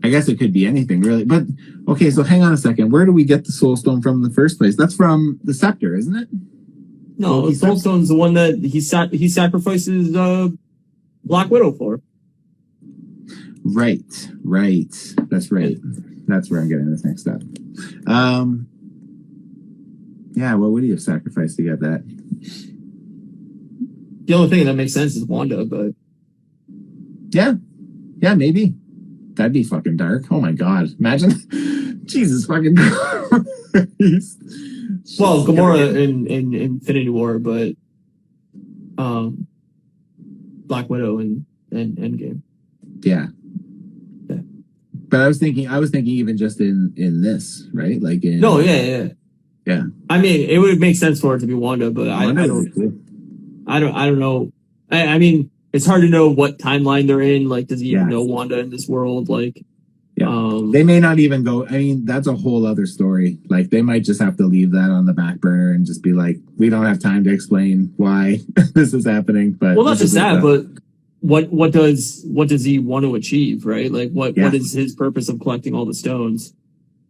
Speaker 2: I guess it could be anything, really. But okay, so hang on a second. Where do we get the Soul Stone from in the first place? That's from the Scepter, isn't it?
Speaker 1: No, the Soul Stone's the one that he sacrifices Black Widow for.
Speaker 2: Right. That's right. That's where I'm getting this next step. Yeah, what would he have sacrificed to get that?
Speaker 1: The only thing that makes sense is Wanda, but
Speaker 2: yeah, maybe. That'd be fucking dark. Oh my god. Imagine. Jesus fucking Christ.
Speaker 1: Well, Gamora in Infinity War, but Black Widow and Endgame.
Speaker 2: Yeah. But I was thinking even just in this, right? Like in Yeah.
Speaker 1: I mean, it would make sense for it to be Wanda, but I don't know. I mean, it's hard to know what timeline they're in. Like, does he even
Speaker 2: Yeah.
Speaker 1: know Wanda in this world? Like,
Speaker 2: Yeah. They may not even go. I mean, that's a whole other story. Like, they might just have to leave that on the back burner and just be like, we don't have time to explain why this is happening. But
Speaker 1: well, not just that, but what does he want to achieve, right? Like, what is his purpose of collecting all the stones?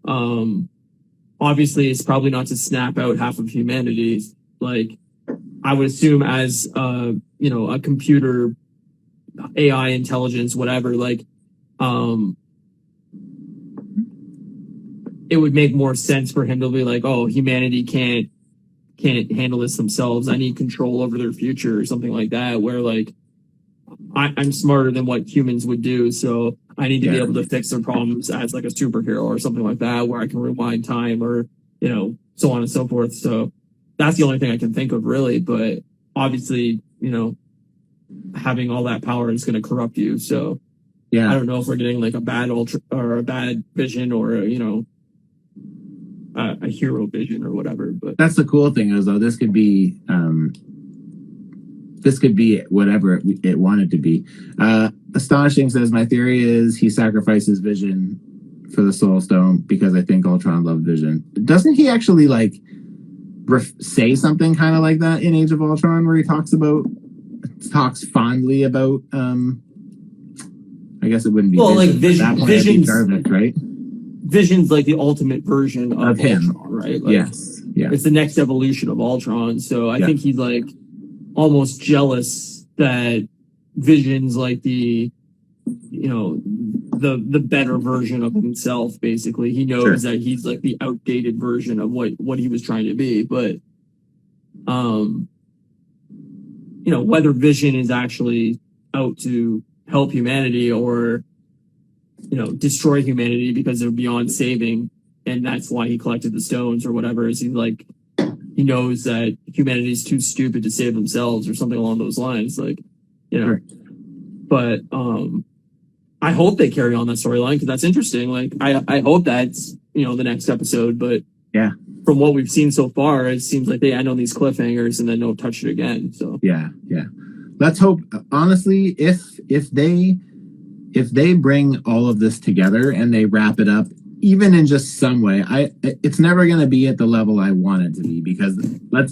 Speaker 1: Obviously, it's probably not to snap out half of humanity. Like, I would assume as a computer, AI intelligence, whatever, like, it would make more sense for him to be like, oh, humanity can't handle this themselves. I need control over their future or something like that, where like I'm smarter than what humans would do, so I need to be able to fix their problems as like a superhero or something like that, where I can rewind time or, so on and so forth. So that's the only thing I can think of really, but obviously, having all that power is going to corrupt you. So I don't know if we're getting like a bad Ultra or a bad Vision or a hero Vision or whatever. But
Speaker 2: that's the cool thing is though, this could be whatever it wanted to be. Astonishing says, my theory is he sacrifices Vision for the Soul Stone because I think Ultron loved Vision. Doesn't he actually like say something kind of like that in Age of Ultron, where he talks fondly about I guess it wouldn't be Vision's Jarvis, right?
Speaker 1: Vision's like the ultimate version of
Speaker 2: him,
Speaker 1: Ultron, right? Like,
Speaker 2: yes.
Speaker 1: It's the next evolution of Ultron. So I think he's like almost jealous that Vision's like the better version of himself. Basically, he knows that he's like the outdated version of what he was trying to be. But whether Vision is actually out to help humanity or destroy humanity because they're beyond saving, and that's why he collected the stones or whatever, is he knows that humanity is too stupid to save themselves or something along those lines, but I hope they carry on that storyline because that's interesting. Like, I hope that's the next episode, but from what we've seen so far, it seems like they end on these cliffhangers and then don't touch it again. So
Speaker 2: let's hope, honestly, if they bring all of this together and they wrap it up, even in just some way, it's never going to be at the level I want it to be, because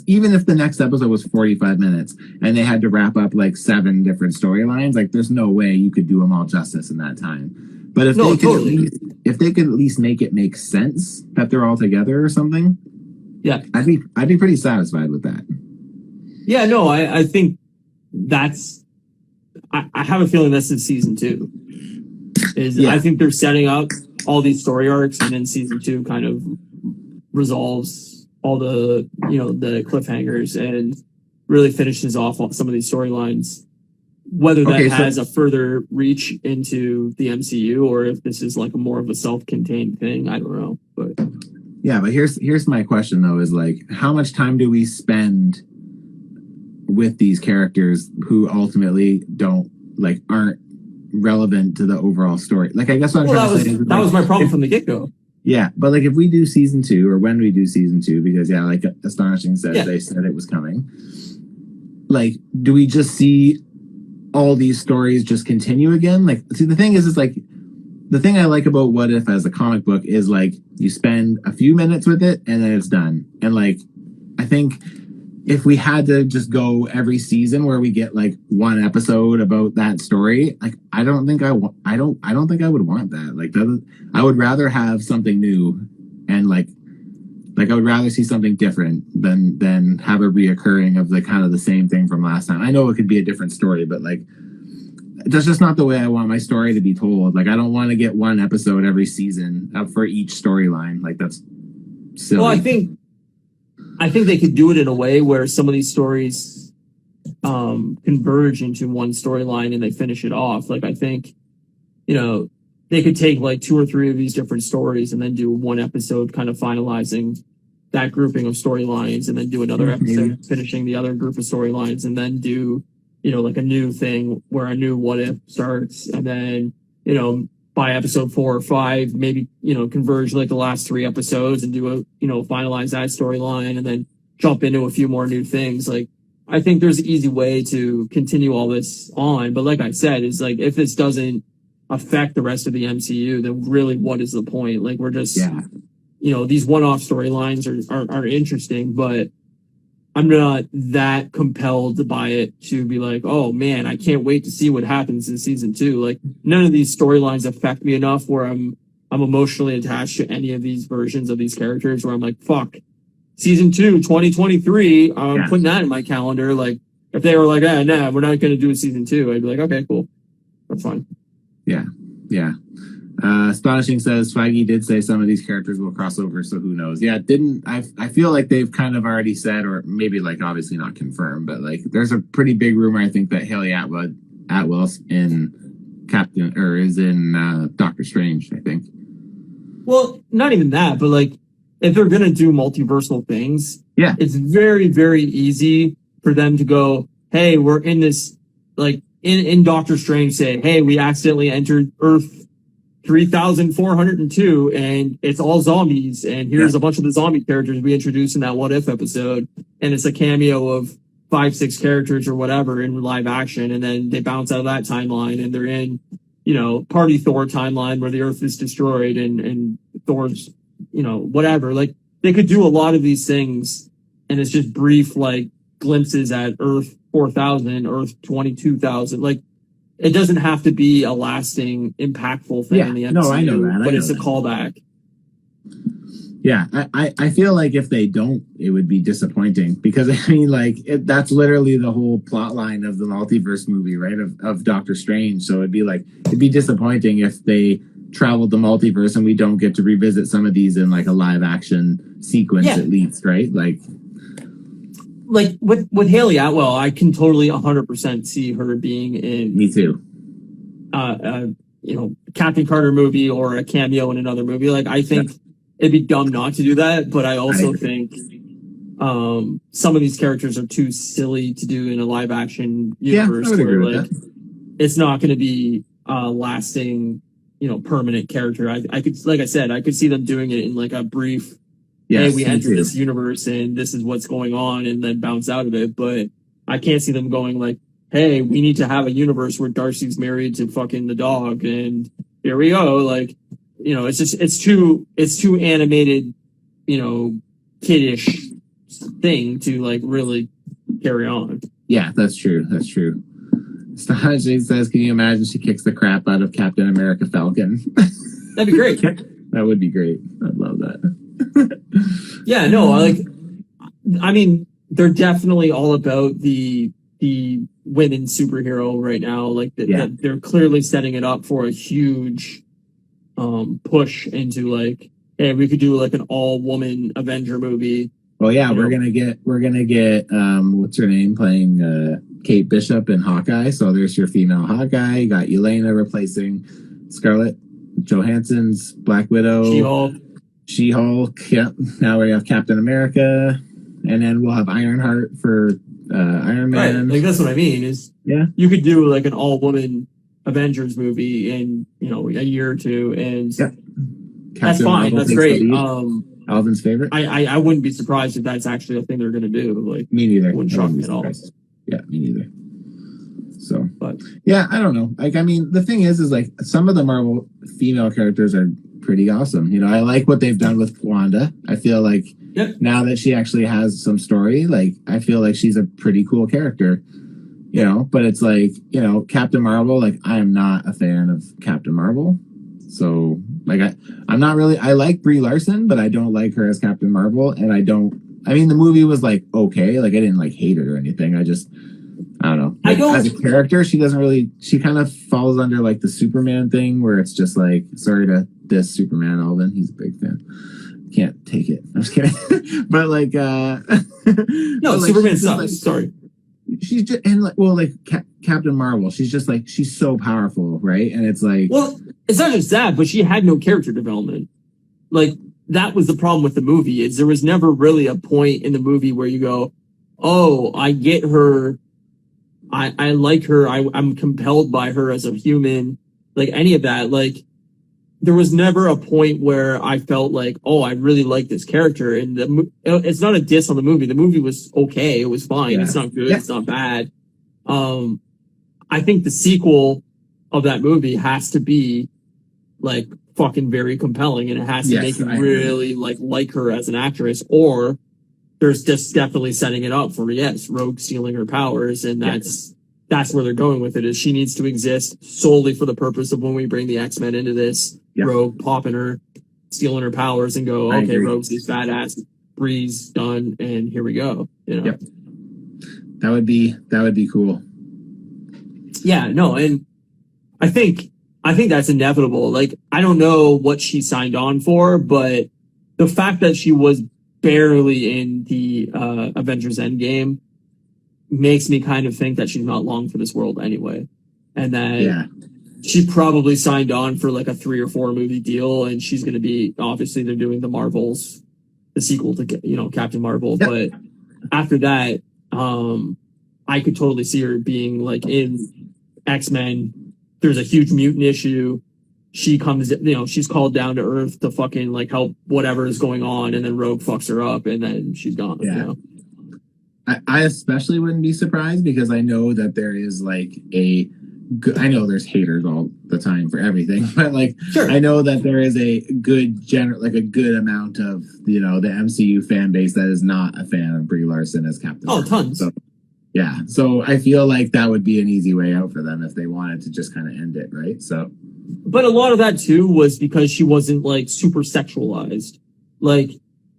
Speaker 2: even if the next episode was 45 minutes and they had to wrap up like 7 different storylines, like there's no way you could do them all justice in that time. But if they could at least make it make sense that they're all together or something, I'd be pretty satisfied with that.
Speaker 1: Yeah, no, I think that's. I have a feeling this is season 2. I think they're setting up all these story arcs, and then season 2 kind of resolves all the the cliffhangers and really finishes off some of these storylines. Whether that has a further reach into the MCU or if this is like more of a self-contained thing, I don't know. But
Speaker 2: here's my question though: is like, how much time do we spend with these characters who ultimately aren't relevant to the overall story? Like, I guess what I'm trying to say is,
Speaker 1: that was my problem from the get-go.
Speaker 2: Yeah, but like if we do season 2, or when we do season 2, because like Astonishing said, they said it was coming. Like, do we just see all these stories just continue again? Like, see, the thing is like, the thing I like about What If as a comic book is like, you spend a few minutes with it and then it's done. And like, I think if we had to just go every season where we get like one episode about that story, like I don't think I would want that. Like, I would rather have something new, and like I would rather see something different than have a reoccurring of the kind of the same thing from last time. I know it could be a different story, but like, that's just not the way I want my story to be told. Like, I don't want to get one episode every season for each storyline. Like, that's silly.
Speaker 1: Well, I think they could do it in a way where some of these stories converge into one storyline and they finish it off. Like, I think, they could take like 2 or 3 of these different stories and then do one episode kind of finalizing that grouping of storylines, and then do another episode finishing the other group of storylines, and then do, like a new thing where a new What If starts, and then, by episode 4 or 5, maybe, converge like the last 3 episodes and do finalize that storyline, and then jump into a few more new things. Like,
Speaker 3: I think there's an easy way to continue all this on, but like I said, it's like if this doesn't affect the rest of the MCU, then really what is the point? Like we're just, these one-off storylines are interesting, but I'm not that compelled by it to be like, oh man, I can't wait to see what happens in season 2. Like none of these storylines affect me enough where I'm emotionally attached to any of these versions of these characters where I'm like, fuck, season 2, 2023, I'm putting that in my calendar. Like if they were like, nah, we're not going to do a season 2, I'd be like, okay, cool. That's fine.
Speaker 2: Yeah. Astonishing says Feige did say some of these characters will cross over, so who knows? Yeah, I feel like they've kind of already said, or maybe like obviously not confirmed, but like there's a pretty big rumor I think that Haley Atwell's in is in Doctor Strange, I think.
Speaker 3: Well, not even that, but like if they're gonna do multiversal things, it's very, very easy for them to go, hey, we're in this like in Doctor Strange say, hey, we accidentally entered Earth 3402 and it's all zombies, and here's a bunch of the zombie characters we introduced in that What If episode, and it's a cameo of 5-6 characters or whatever in live action, and then they bounce out of that timeline and they're in Party Thor timeline where the Earth is destroyed and Thor's whatever. Like they could do a lot of these things, and it's just brief like glimpses at Earth 4000, Earth 22,000. Like it doesn't have to be a lasting, impactful thing in the MCU.
Speaker 2: No, I know that.
Speaker 3: But it's a callback.
Speaker 2: Yeah, I feel like if they don't, it would be disappointing because I mean, like that's literally the whole plot line of the multiverse movie, right? Of Doctor Strange. So it'd be disappointing if they traveled the multiverse and we don't get to revisit some of these in like a live action sequence at least, right? Like
Speaker 3: with Haley Atwell, I can totally 100% see her being in.
Speaker 2: Me too.
Speaker 3: Captain Carter movie or a cameo in another movie. Like I think it'd be dumb not to do that, but I also think some of these characters are too silly to do in a live action universe where like it's not going to be a lasting, permanent character. I could, like I said, I could see them doing it in like a brief. Hey, we entered this universe and this is what's going on, and then bounce out of it. But I can't see them going like, hey, we need to have a universe where Darcy's married to fucking the dog, and here we go. Like, it's too animated, kiddish thing to like really carry on.
Speaker 2: Yeah, that's true. Astonishing says, can you imagine she kicks the crap out of Captain America Falcon?
Speaker 3: That'd be great.
Speaker 2: That would be great. I'd love that.
Speaker 3: Yeah, no, I mean, they're definitely all about the women superhero right now. Like they're clearly setting it up for a huge push into like, hey, we could do like an all woman Avenger movie.
Speaker 2: Well, yeah, we're gonna get what's her name playing Kate Bishop in Hawkeye. So there's your female Hawkeye. You got Yelena replacing Scarlett Johansson's Black Widow. She-Hulk. Yep. Now we have Captain America, and then we'll have Ironheart for Iron Man.
Speaker 3: Right. Like that's what I mean. Is you could do like an all-woman Avengers movie in a year or two, and that's fine. That's great.
Speaker 2: Alvin's favorite.
Speaker 3: I wouldn't be surprised if that's actually a thing they're going to do. Like
Speaker 2: me neither.
Speaker 3: It wouldn't shock me at all.
Speaker 2: Yeah, me neither. So, but yeah, I don't know. Like, I mean, the thing is like some of the Marvel female characters are pretty awesome. I like what they've done with Wanda. I feel like now that she actually has some story, like I feel like she's a pretty cool character. But it's like, Captain Marvel, like I am not a fan of Captain Marvel. So like I'm not really, I like Brie Larson, but I don't like her as Captain Marvel. And I mean the movie was like okay, like I didn't like hate it or anything. I don't know. Like, as a character, she kind of falls under like the Superman thing where it's just like, sorry to diss Superman, Alvin. He's a big fan. Can't take it. I'm just kidding. But like,
Speaker 3: no,
Speaker 2: like,
Speaker 3: Superman sucks. Like, sorry.
Speaker 2: She's just, and like, Captain Marvel, she's just like, she's so powerful, right? And it's like,
Speaker 3: well, it's not just that, but she had no character development. Like, that was the problem with the movie, is there was never really a point in the movie where you go, oh, I get her. I like her. I'm compelled by her as a human. Like any of that. Like there was never a point where I felt like, oh, I really like this character. And it's not a diss on the movie. The movie was okay. It was fine.
Speaker 2: Yeah.
Speaker 3: It's not good.
Speaker 2: Yeah.
Speaker 3: It's not bad. I think the sequel of that movie has to be like fucking very compelling, and it has to make you really like her as an actress, or there's just definitely setting it up for, Rogue stealing her powers, and that's where they're going with it, is she needs to exist solely for the purpose of when we bring the X-Men into this, Rogue popping her, stealing her powers, and go, okay, Rogue's this badass, Bree's done, and here we go.
Speaker 2: Yep. That would be cool.
Speaker 3: Yeah, no, and I think that's inevitable. Like, I don't know what she signed on for, but the fact that she was barely in the Avengers Endgame makes me kind of think that she's not long for this world anyway. And that she probably signed on for like a 3 or 4 movie deal, and she's going to be, obviously they're doing the sequel to, Captain Marvel. Yep. But after that, I could totally see her being like in X-Men. There's a huge mutant issue. She comes, she's called down to Earth to fucking like help whatever is going on, and then Rogue fucks her up, and then she's gone.
Speaker 2: Yeah. I especially wouldn't be surprised, because I know that there is like I know there's haters all the time for everything, but like, I know that there is a good amount of, the MCU fan base that is not a fan of Brie Larson as Captain Marvel.
Speaker 3: Tons.
Speaker 2: So, yeah. So I feel like that would be an easy way out for them if they wanted to just kind of end it, right? So,
Speaker 3: but a lot of that too was because she wasn't like super sexualized. Like,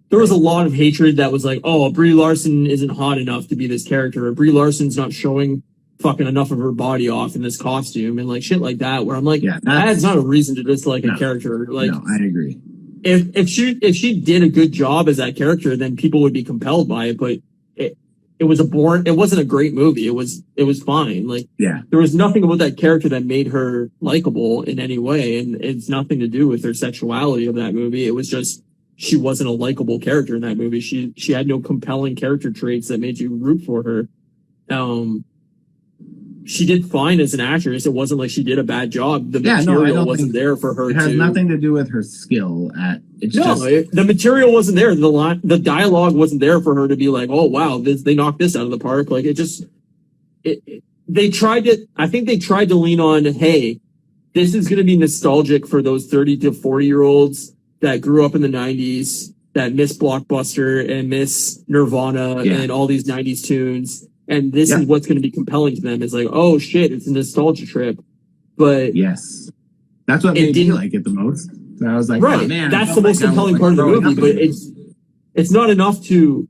Speaker 3: there was a lot of hatred that was like, oh, Brie Larson isn't hot enough to be this character, or Brie Larson's not showing fucking enough of her body off in this costume, and like shit like that, where I'm like, that's not a reason to dislike a character. Like,
Speaker 2: no, I agree.
Speaker 3: If she did a good job as that character, then people would be compelled by it. But it wasn't a great movie. It was fine. Like, there was nothing about that character that made her likable in any way, and it's nothing to do with her sexuality of that movie. It was just, she wasn't a likable character in that movie. She had no compelling character traits that made you root for her. She did fine as an actress. It wasn't like she did a bad job. The material wasn't there for her.
Speaker 2: It has nothing to do with her skill.
Speaker 3: The material wasn't there. The dialogue wasn't there for her to be like, oh wow, they knocked this out of the park. Like, I think they tried to lean on, hey, this is going to be nostalgic for those 30 to 40-year-olds that grew up in the 90s, that miss Blockbuster and miss Nirvana and all these 90s tunes. And this is what's going to be compelling to them. It's like, oh shit, it's a nostalgia trip. But
Speaker 2: yes, that's what made me like it the most. So I was like, oh, man,
Speaker 3: that's the most compelling part of the movie. But it's not enough to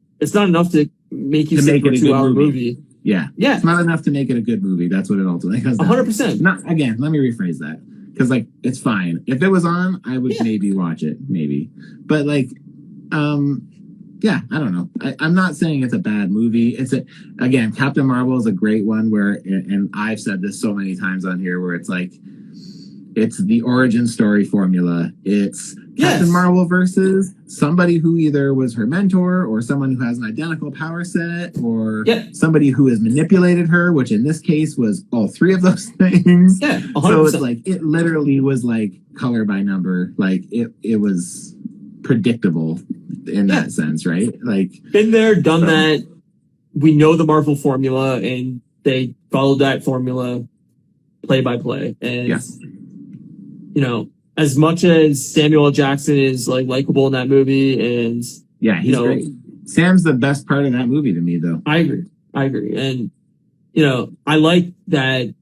Speaker 3: make you sit for a 2-hour movie.
Speaker 2: Yeah, it's not enough to make it a good movie. That's what it ultimately comes down to.
Speaker 3: 100%.
Speaker 2: Not again. Let me rephrase that, because like, it's fine if it was on, I would maybe watch it, but like, I don't know. I'm not saying it's a bad movie. Again, Captain Marvel is a great one where, and I've said this so many times on here, where it's like, it's the origin story formula. It's Captain Marvel versus somebody who either was her mentor, or someone who has an identical power set, or somebody who has manipulated her, which in this case was all 3 of those things.
Speaker 3: Yeah, 100%.
Speaker 2: So it's like, it literally was like color by number. Like, it was predictable in that sense, right? Like,
Speaker 3: been there, done that. We know the Marvel formula, and they followed that formula play by play. And as much as Samuel L. Jackson is like likable in that movie, and
Speaker 2: he's great. Sam's the best part of that movie to me, though.
Speaker 3: I agree, and I like that.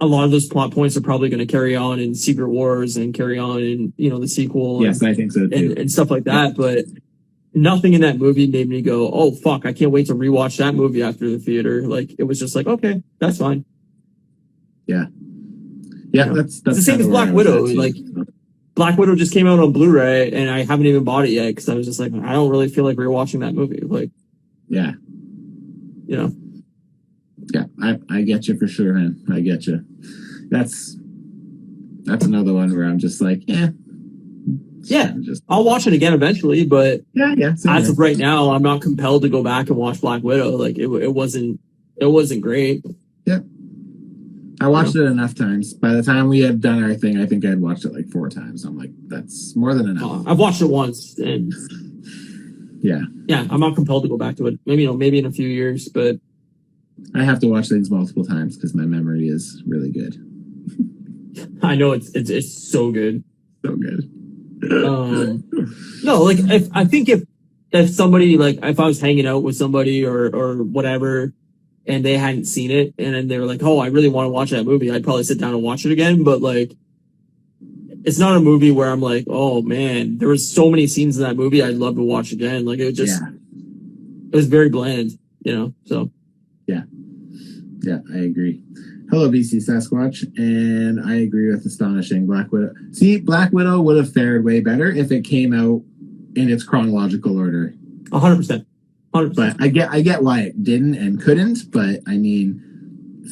Speaker 3: A lot of those plot points are probably going to carry on in Secret Wars and carry on in, the sequel.
Speaker 2: Yes, I think so too.
Speaker 3: And stuff like that. But nothing in that movie made me go, oh, fuck, I can't wait to rewatch that movie after the theater. Like, it was just like, okay, that's fine.
Speaker 2: Yeah. Yeah, that's
Speaker 3: it's the same as Black Widow. Like, Black Widow just came out on Blu-ray, and I haven't even bought it yet, because I was just like, I don't really feel like rewatching that movie. Like,
Speaker 2: yeah. Yeah, I get you for sure, man. I get you. That's another one where I'm just like,
Speaker 3: I'll watch it again eventually, but
Speaker 2: as
Speaker 3: of right now, I'm not compelled to go back and watch Black Widow. Like, it wasn't great.
Speaker 2: Yeah, I watched it enough times. By the time we had done our thing, I think I had watched it like 4 times. I'm like, that's more than enough.
Speaker 3: I've watched it once, and
Speaker 2: yeah,
Speaker 3: I'm not compelled to go back to it. Maybe in a few years, but
Speaker 2: I have to watch things multiple times because my memory is really good.
Speaker 3: I know it's so good.
Speaker 2: So good.
Speaker 3: No, like I think if somebody, like if I was hanging out with somebody or whatever, and they hadn't seen it, and then they were like, "Oh, I really want to watch that movie," I'd probably sit down and watch it again. But like, it's not a movie where I'm like, "Oh man, there was so many scenes in that movie I'd love to watch again." Like it was very bland, So
Speaker 2: yeah, I agree. Hello, BC Sasquatch, and I agree with Astonishing Black Widow. See, Black Widow would have fared way better if it came out in its chronological order.
Speaker 3: 100%.
Speaker 2: But I get why it didn't and couldn't. But I mean,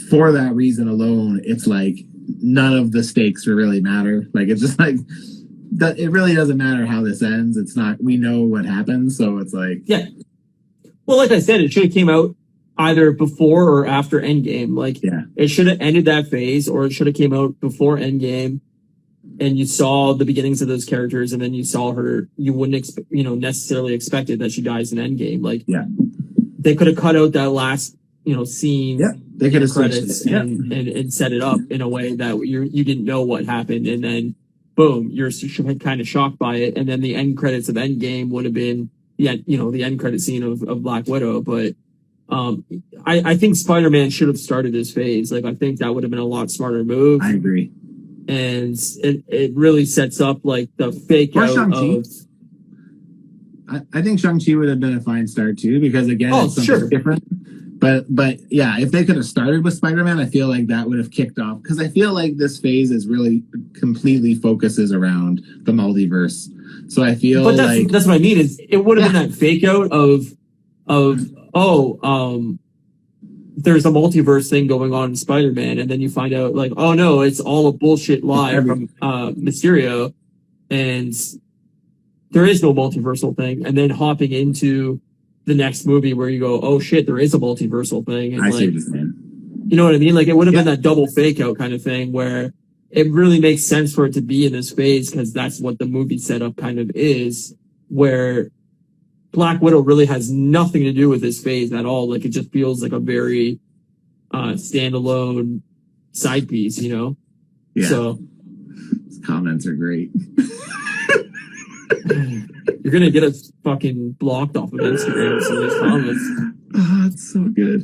Speaker 2: for that reason alone, it's like none of the stakes really matter. Like it's just like it really doesn't matter how this ends. It's not. We know what happens, so it's like
Speaker 3: Well, like I said, it should have came out either before or after Endgame. Like it should have ended that phase, or it should have came out before Endgame. And you saw the beginnings of those characters, and then you saw her. You wouldn't, necessarily expected that she dies in Endgame. Like, they could have cut out that last, scene.
Speaker 2: Yeah, they could have
Speaker 3: credits and set it up in a way that you didn't know what happened, and then boom, you're kind of shocked by it. And then the end credits of Endgame would have been the end credit scene of Black Widow. But I think Spider-Man should have started this phase. Like, I think that would have been a lot smarter move.
Speaker 2: I agree.
Speaker 3: And it really sets up like the fake out
Speaker 2: Shang-Chi.
Speaker 3: of.
Speaker 2: I think Shang-Chi would have been a fine start too, because again, it's something different. But yeah, if they could have started with Spider-Man, I feel like that would have kicked off, because I feel like this phase is really completely focuses around the multiverse. So I feel
Speaker 3: that's what I mean, is it would have been that fake out of there's a multiverse thing going on in Spider-Man, and then you find out like, oh no, it's all a bullshit lie from Mysterio, and there is no multiversal thing. And then hopping into the next movie where you go, oh shit, there is a multiversal thing. And
Speaker 2: I see what you're saying.
Speaker 3: You know what I mean? Like it would have been that double fake out kind of thing where it really makes sense for it to be in this phase, because that's what the movie setup kind of is, where Black Widow really has nothing to do with this phase at all. Like it just feels like a very standalone side piece, Yeah. So
Speaker 2: his comments are great.
Speaker 3: You're gonna get us fucking blocked off of Instagram with some of these comments.
Speaker 2: Oh, it's so good.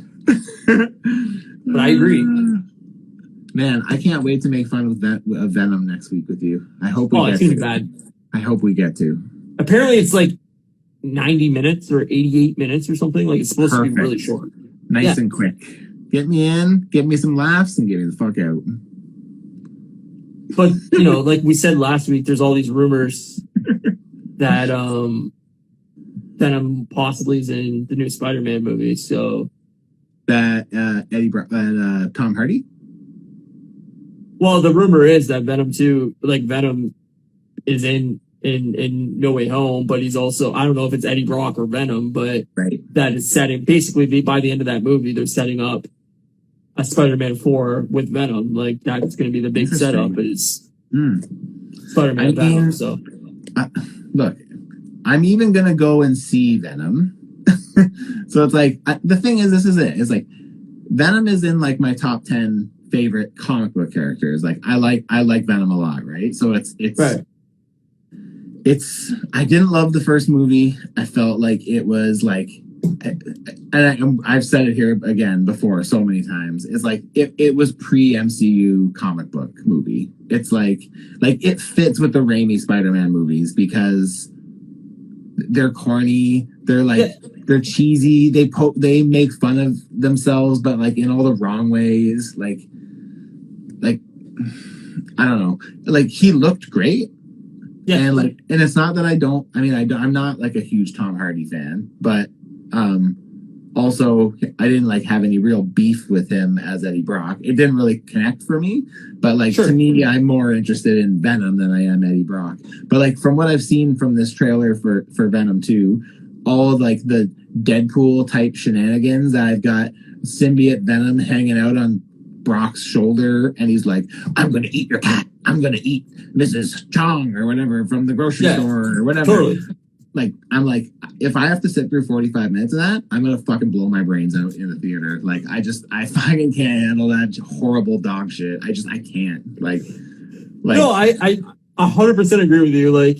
Speaker 3: But I agree.
Speaker 2: Man, I can't wait to make fun of Venom next week with you. I hope we
Speaker 3: it's gonna be bad.
Speaker 2: I hope we get to.
Speaker 3: Apparently it's like 90 minutes or 88 minutes or something. Like it's supposed to be really short.
Speaker 2: Nice and quick. Get me in, get me some laughs, and get me the fuck out.
Speaker 3: But, like we said last week, there's all these rumors that Venom possibly is in the new Spider-Man movie. So
Speaker 2: that Tom Hardy?
Speaker 3: Well, the rumor is that Venom is in No Way Home, but he's also, I don't know if it's Eddie Brock or Venom, but that is setting, basically by the end of that movie, they're setting up a Spider-Man 4 with Venom. Like that's going to be the big setup is Spider-Man Venom. So
Speaker 2: look, I'm even going to go and see Venom. So it's like, the thing is, this is it. It's like Venom is in like my top 10 favorite comic book characters. Like I like Venom a lot. Right. So it's
Speaker 3: right.
Speaker 2: I didn't love the first movie. I felt like it was like, and I've said it here again before so many times. It's like it was pre-MCU comic book movie. It's like it fits with the Raimi Spider-Man movies because they're corny. They're like they're cheesy. They make fun of themselves, but like in all the wrong ways. Like I don't know. Like he looked great. Yeah. And it's not that I'm not like a huge Tom Hardy fan, but also I didn't like have any real beef with him as Eddie Brock. It didn't really connect for me, but to me, I'm more interested in Venom than I am Eddie Brock. But like from what I've seen from this trailer for Venom 2, all of like the Deadpool type shenanigans that I've got symbiote Venom hanging out on Brock's shoulder, and he's like, "I'm gonna eat your cat. I'm gonna eat Mrs. Chong or whatever from the grocery store or whatever."
Speaker 3: Totally.
Speaker 2: Like, I'm like, if I have to sit through 45 minutes of that, I'm gonna fucking blow my brains out in the theater. Like, I fucking can't handle that horrible dog shit. I can't. Like
Speaker 3: no, I 100% agree with you. Like,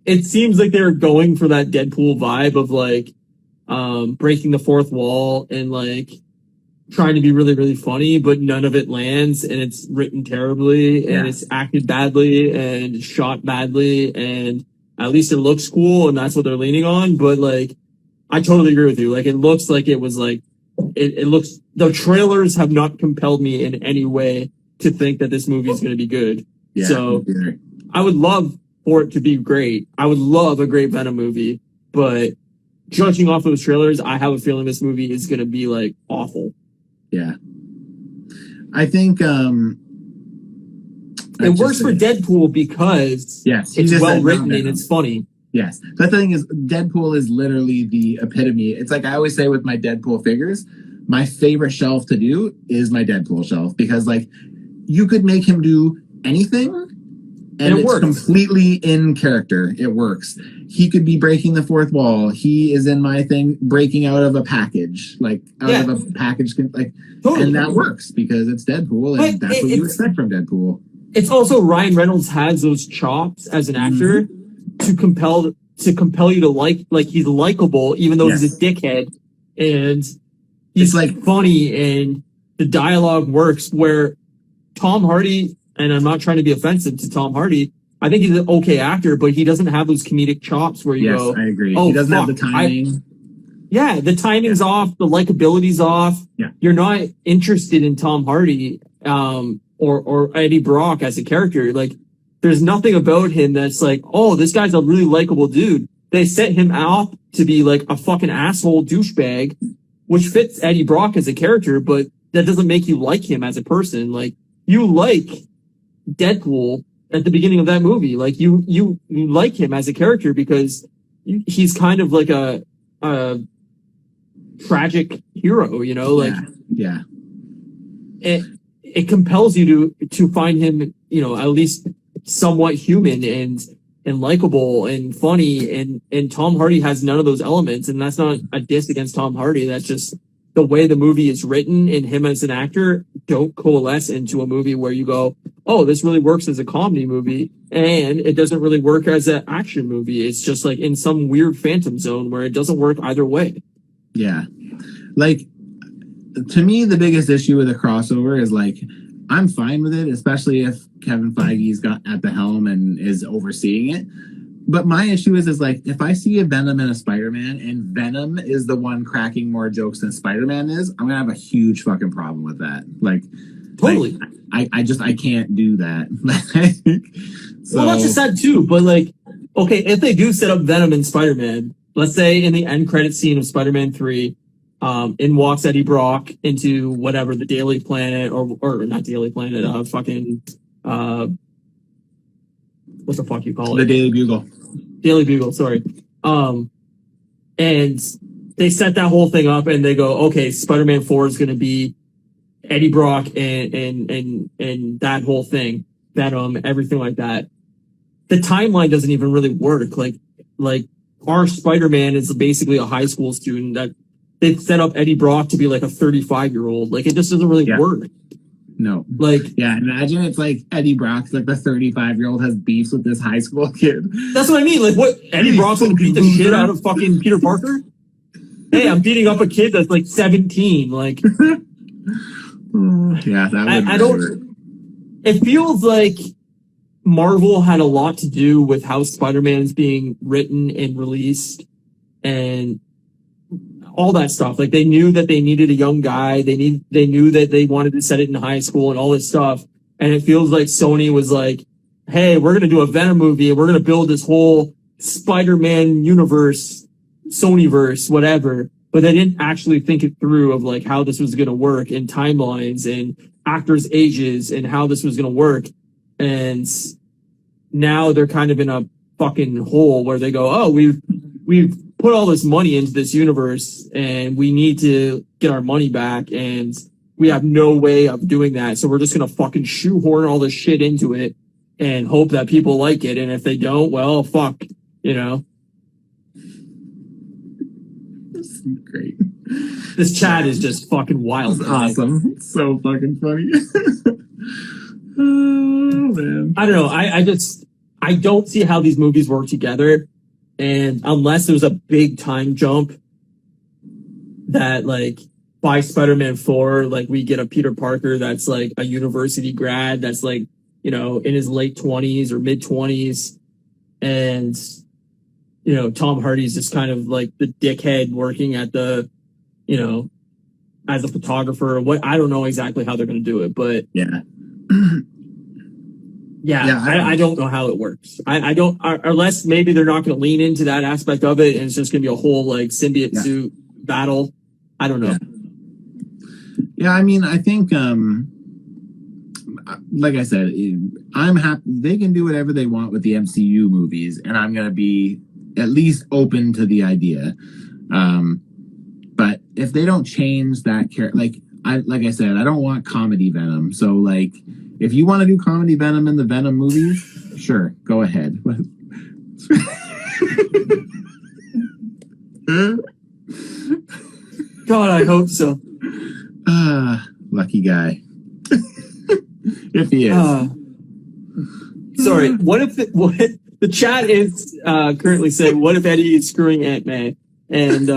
Speaker 3: it seems like they're going for that Deadpool vibe of like, breaking the fourth wall and like trying to be really, really funny, but none of it lands, and it's written terribly, and it's acted badly, and shot badly, and at least it looks cool, and that's what they're leaning on. But like, I totally agree with you. Like, it looks like it was like, it looks, the trailers have not compelled me in any way to think that this movie is going to be good.
Speaker 2: Yeah,
Speaker 3: so I would love for it to be great. I would love a great Venom movie, but judging off those trailers, I have a feeling this movie is going to be like awful.
Speaker 2: Yeah. I think,
Speaker 3: it works for Deadpool because it's well written and it's funny.
Speaker 2: Yes. The thing is, Deadpool is literally the epitome. It's like I always say with my Deadpool figures, my favorite shelf to do is my Deadpool shelf, because like you could make him do anything and it's completely in character. It works. He could be breaking the fourth wall. He is in my thing breaking out of a package, like out of a package, like, and that works because it's Deadpool, and that's what you expect from Deadpool.
Speaker 3: It's also Ryan Reynolds has those chops as an actor to compel you to like he's likable, even though he's a dickhead, and he's like funny, and the dialogue works. Where Tom Hardy, and I'm not trying to be offensive to Tom Hardy, I think he's an okay actor, but he doesn't have those comedic chops where you go,
Speaker 2: I agree.
Speaker 3: Oh,
Speaker 2: he doesn't have the timing.
Speaker 3: The timing's off, the likability's off.
Speaker 2: Yeah.
Speaker 3: You're not interested in Tom Hardy, or Eddie Brock as a character. Like, there's nothing about him that's like, oh, this guy's a really likable dude. They set him out to be like a fucking asshole douchebag, which fits Eddie Brock as a character, but that doesn't make you like him as a person. Like, you like Deadpool at the beginning of that movie. Like, you like him as a character because he's kind of like a tragic hero, you know? Like, it compels you to find him, you know, at least somewhat human and likable and funny, and Tom Hardy has none of those elements, and that's not a diss against Tom Hardy. That's just the way the movie is written, and him as an actor don't coalesce into a movie where you go, oh, this really works as a comedy movie, and it doesn't really work as an action movie. It's just like in some weird phantom zone where it doesn't work either way.
Speaker 2: Yeah. Like, to me, the biggest issue with a crossover is like, I'm fine with it, especially if Kevin Feige's got at the helm and is overseeing it. But my issue is like, if I see a Venom and a Spider-Man, and Venom is the one cracking more jokes than Spider-Man is, I'm gonna have a huge fucking problem with that. Like,
Speaker 3: totally.
Speaker 2: Like, I can't do that. So,
Speaker 3: well, not just that too, but like, okay, if they do set up Venom and Spider-Man, let's say in the end credit scene of Spider-Man 3, in walks Eddie Brock into whatever, the Daily Planet, or not Daily Planet, what the fuck you call it?
Speaker 2: The Daily Bugle.
Speaker 3: Daily Bugle, sorry. And they set that whole thing up, and they go, okay, Spider-Man 4 is going to be Eddie Brock and that whole thing, Venom, everything like that. The timeline doesn't even really work. Like our Spider-Man is basically a high school student that they set up Eddie Brock to be like a 35-year-old. Like, it just doesn't really work.
Speaker 2: No.
Speaker 3: Like,
Speaker 2: yeah, imagine it's like Eddie Brock's like the 35-year-old has beefs with this high school kid.
Speaker 3: That's what I mean. Like, what? Eddie Brock's gonna beat the shit out of fucking Peter Parker? Hey, I'm beating up a kid that's like 17. Like,
Speaker 2: yeah, that would
Speaker 3: I don't. It feels like Marvel had a lot to do with how Spider-Man's being written and released and all that stuff. Like, they knew that they needed a young guy. They knew that they wanted to set it in high school and all this stuff. And it feels like Sony was like, hey, we're going to do a Venom movie, and we're going to build this whole Spider-Man universe, Sonyverse, whatever. But they didn't actually think it through of like how this was going to work in timelines and actors' ages and how this was going to work. And now they're kind of in a fucking hole where they go, oh, we've put all this money into this universe, and we need to get our money back. And we have no way of doing that. So we're just going to fucking shoehorn all this shit into it and hope that people like it. And if they don't, well, fuck, you know.
Speaker 2: That's great.
Speaker 3: This chat is just fucking wild.
Speaker 2: That's awesome. It's so fucking funny. Oh, man.
Speaker 3: I don't know. I don't see how these movies work together. And unless there's a big time jump that, like, by Spider-Man 4, like, we get a Peter Parker that's, like, a university grad that's, like, you know, in his late 20s or mid 20s. And, you know, Tom Hardy's just kind of like the dickhead working at the, you know, as a photographer. What, I don't know exactly how they're going to do it, but
Speaker 2: yeah.
Speaker 3: I don't know how it works. I don't, unless maybe they're not going to lean into that aspect of it and it's just going to be a whole like symbiote suit battle. I don't know.
Speaker 2: Yeah, I mean, I think, like I said, I'm happy they can do whatever they want with the MCU movies, and I'm going to be at least open to the idea. But if they don't change that character, like I said, I don't want comedy Venom. So, like, if you want to do comedy Venom in the Venom movies, sure, go ahead.
Speaker 3: God, I hope so.
Speaker 2: Lucky guy. If he is.
Speaker 3: Sorry, what if the chat is currently saying, what if Eddie is screwing Aunt May? And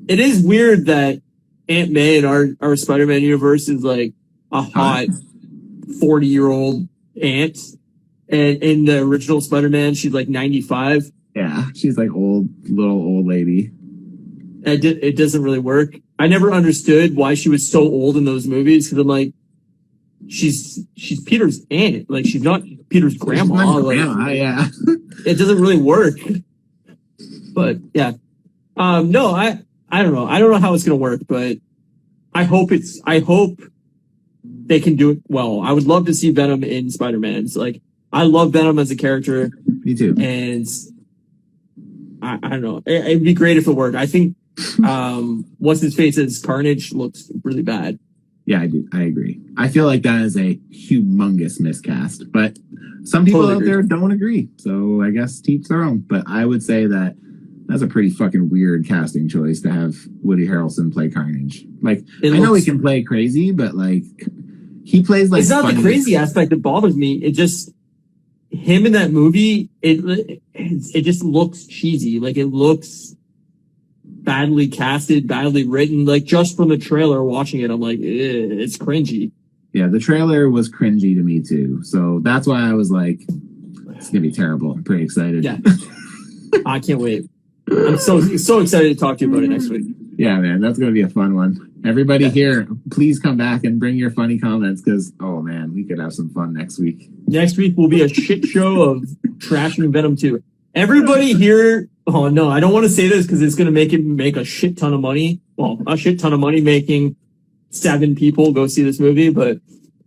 Speaker 3: it is weird that Aunt May in our Spider-Man universe is like a hot 40-year-old aunt. And in the original Spider-Man, she's like 95.
Speaker 2: Yeah, she's like little old lady.
Speaker 3: It doesn't really work. I never understood why she was so old in those movies, because I'm like, she's Peter's aunt. Like, she's not Peter's grandma.
Speaker 2: Yeah.
Speaker 3: It doesn't really work. But yeah. No, I don't know. I don't know how it's gonna work, but I hope they can do it well. I would love to see Venom in Spider-Man's. Like, I love Venom as a character.
Speaker 2: Me too.
Speaker 3: And I don't know. It'd be great if it worked. I think what's his face as Carnage looks really bad.
Speaker 2: Yeah, I agree. I feel like that is a humongous miscast, but some people out there don't agree. So I guess to each their own. But I would say that that's a pretty fucking weird casting choice to have Woody Harrelson play Carnage. Like, I know he can play crazy, but like, he plays like.
Speaker 3: It's not the crazy aspect that bothers me. It just, him in that movie, it just looks cheesy. Like, it looks badly casted, badly written. Like, just from the trailer, watching it, I'm like, it's cringy.
Speaker 2: Yeah, the trailer was cringy to me too. So that's why I was like, it's gonna be terrible. I'm pretty excited.
Speaker 3: Yeah, I can't wait. I'm so excited to talk to you about it next week.
Speaker 2: Yeah, man, that's gonna be a fun one. Everybody here, please come back and bring your funny comments, because oh man, we could have some fun next week.
Speaker 3: Next week will be a shit show of trashing Venom 2. Everybody here, oh no, I don't want to say this because it's going to make a shit ton of money. Well, a shit ton of money making 7 people go see this movie, but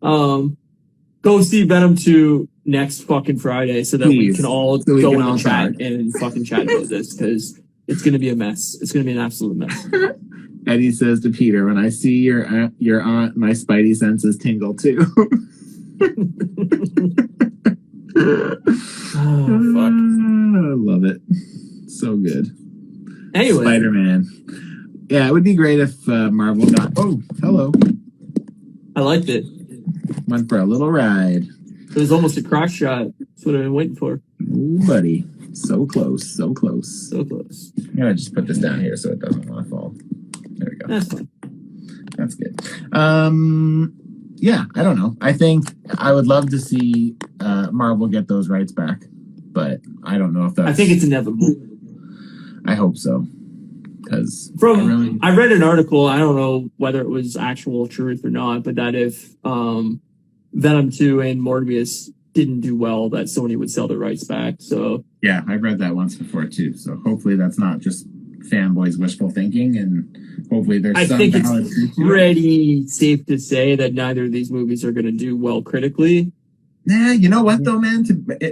Speaker 3: go see Venom 2 next fucking Friday so that we can all go in the chat and fucking chat about this, because it's going to be a mess. It's going to be an absolute mess.
Speaker 2: Eddie says to Peter, when I see your aunt, my spidey senses tingle too.
Speaker 3: Oh, fuck.
Speaker 2: I love it. So good.
Speaker 3: Anyway.
Speaker 2: Spider-Man. Yeah, it would be great if Marvel got... Oh, hello.
Speaker 3: I liked it.
Speaker 2: Went for a little ride.
Speaker 3: It was almost a cross shot. That's what I've been waiting for.
Speaker 2: Ooh, buddy. So close. So close.
Speaker 3: So close.
Speaker 2: I'm going to just put this down here so it doesn't want to fall. There we go.
Speaker 3: That's fine.
Speaker 2: That's good. Yeah, I don't know. I think I would love to see Marvel get those rights back, but I don't know if that's...
Speaker 3: I think it's inevitable.
Speaker 2: I hope so. Because
Speaker 3: I read an article, I don't know whether it was actual truth or not, but that if Venom 2 and Morbius didn't do well, that Sony would sell the rights back. So
Speaker 2: yeah, I've read that once before too. So hopefully that's not just fanboys wishful thinking, and hopefully there's some... I think
Speaker 3: it's pretty safe to say that neither of these movies are going to do well critically.
Speaker 2: Nah, you know what though, man?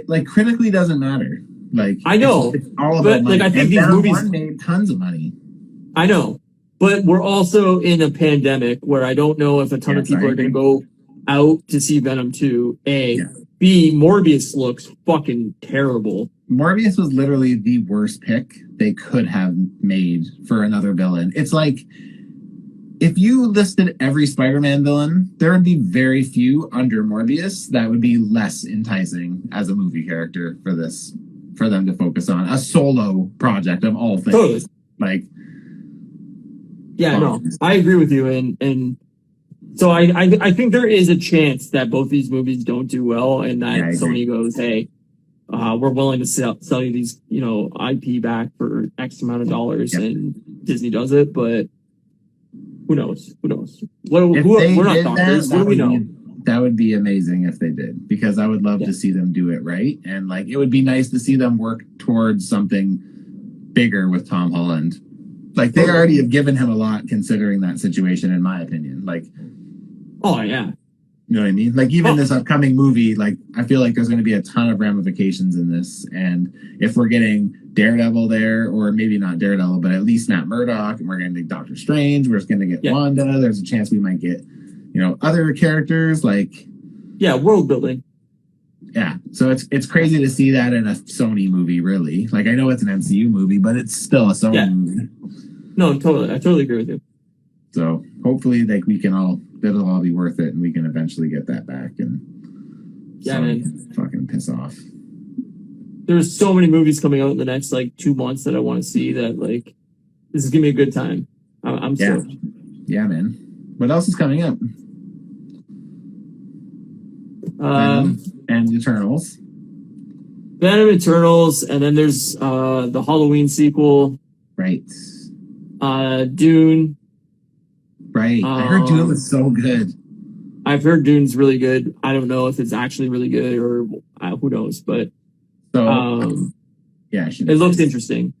Speaker 2: Like, critically doesn't matter. Like,
Speaker 3: I know,
Speaker 2: it's all about money.
Speaker 3: like, I think
Speaker 2: and
Speaker 3: these
Speaker 2: Venom
Speaker 3: movies
Speaker 2: 1 made tons of money.
Speaker 3: I know, But we're also in a pandemic where I don't know if a ton of people are going to go out to see Venom 2. A.
Speaker 2: Yeah.
Speaker 3: B. Morbius looks fucking terrible.
Speaker 2: Morbius was literally the worst pick they could have made for another villain. It's like, if you listed every Spider-Man villain, there would be very few under Morbius that would be less enticing as a movie character for them to focus on. A solo project of all things.
Speaker 3: Totally.
Speaker 2: Like,
Speaker 3: yeah, no, I agree with you. And so I think there is a chance that both these movies don't do well and that Sony goes, hey, we're willing to sell you these, IP back for X amount of dollars, and Disney does it, but who knows? We're not doctors. What do we know?
Speaker 2: That would be amazing if they did, because I would love to see them do it right. And like, it would be nice to see them work towards something bigger with Tom Holland. Like, they already have given him a lot considering that situation, in my opinion. Like,
Speaker 3: oh yeah.
Speaker 2: You know what I mean? Like, even this upcoming movie, like, I feel like there's going to be a ton of ramifications in this. And if we're getting Daredevil there, or maybe not Daredevil, but at least Matt Murdock, and we're going to get Doctor Strange, we're going to get Wanda, there's a chance we might get, other characters, like...
Speaker 3: Yeah, world building.
Speaker 2: Yeah, so it's crazy to see that in a Sony movie, really. Like, I know it's an MCU movie, but it's still a Sony movie.
Speaker 3: No, totally. I totally agree with you.
Speaker 2: So hopefully, like, it'll all be worth it, and we can eventually get that back, and Sony can fucking piss off.
Speaker 3: There's so many movies coming out in the next 2 months that I want to see. That this is gonna be a good time. I'm stoked.
Speaker 2: Yeah, man. What else is coming up? And Eternals.
Speaker 3: Venom, Eternals, and then there's the Halloween sequel.
Speaker 2: Right.
Speaker 3: Dune.
Speaker 2: Right. I heard Dune was so good.
Speaker 3: I've heard Dune's really good. I don't know if it's actually really good or who knows, but it looks interesting.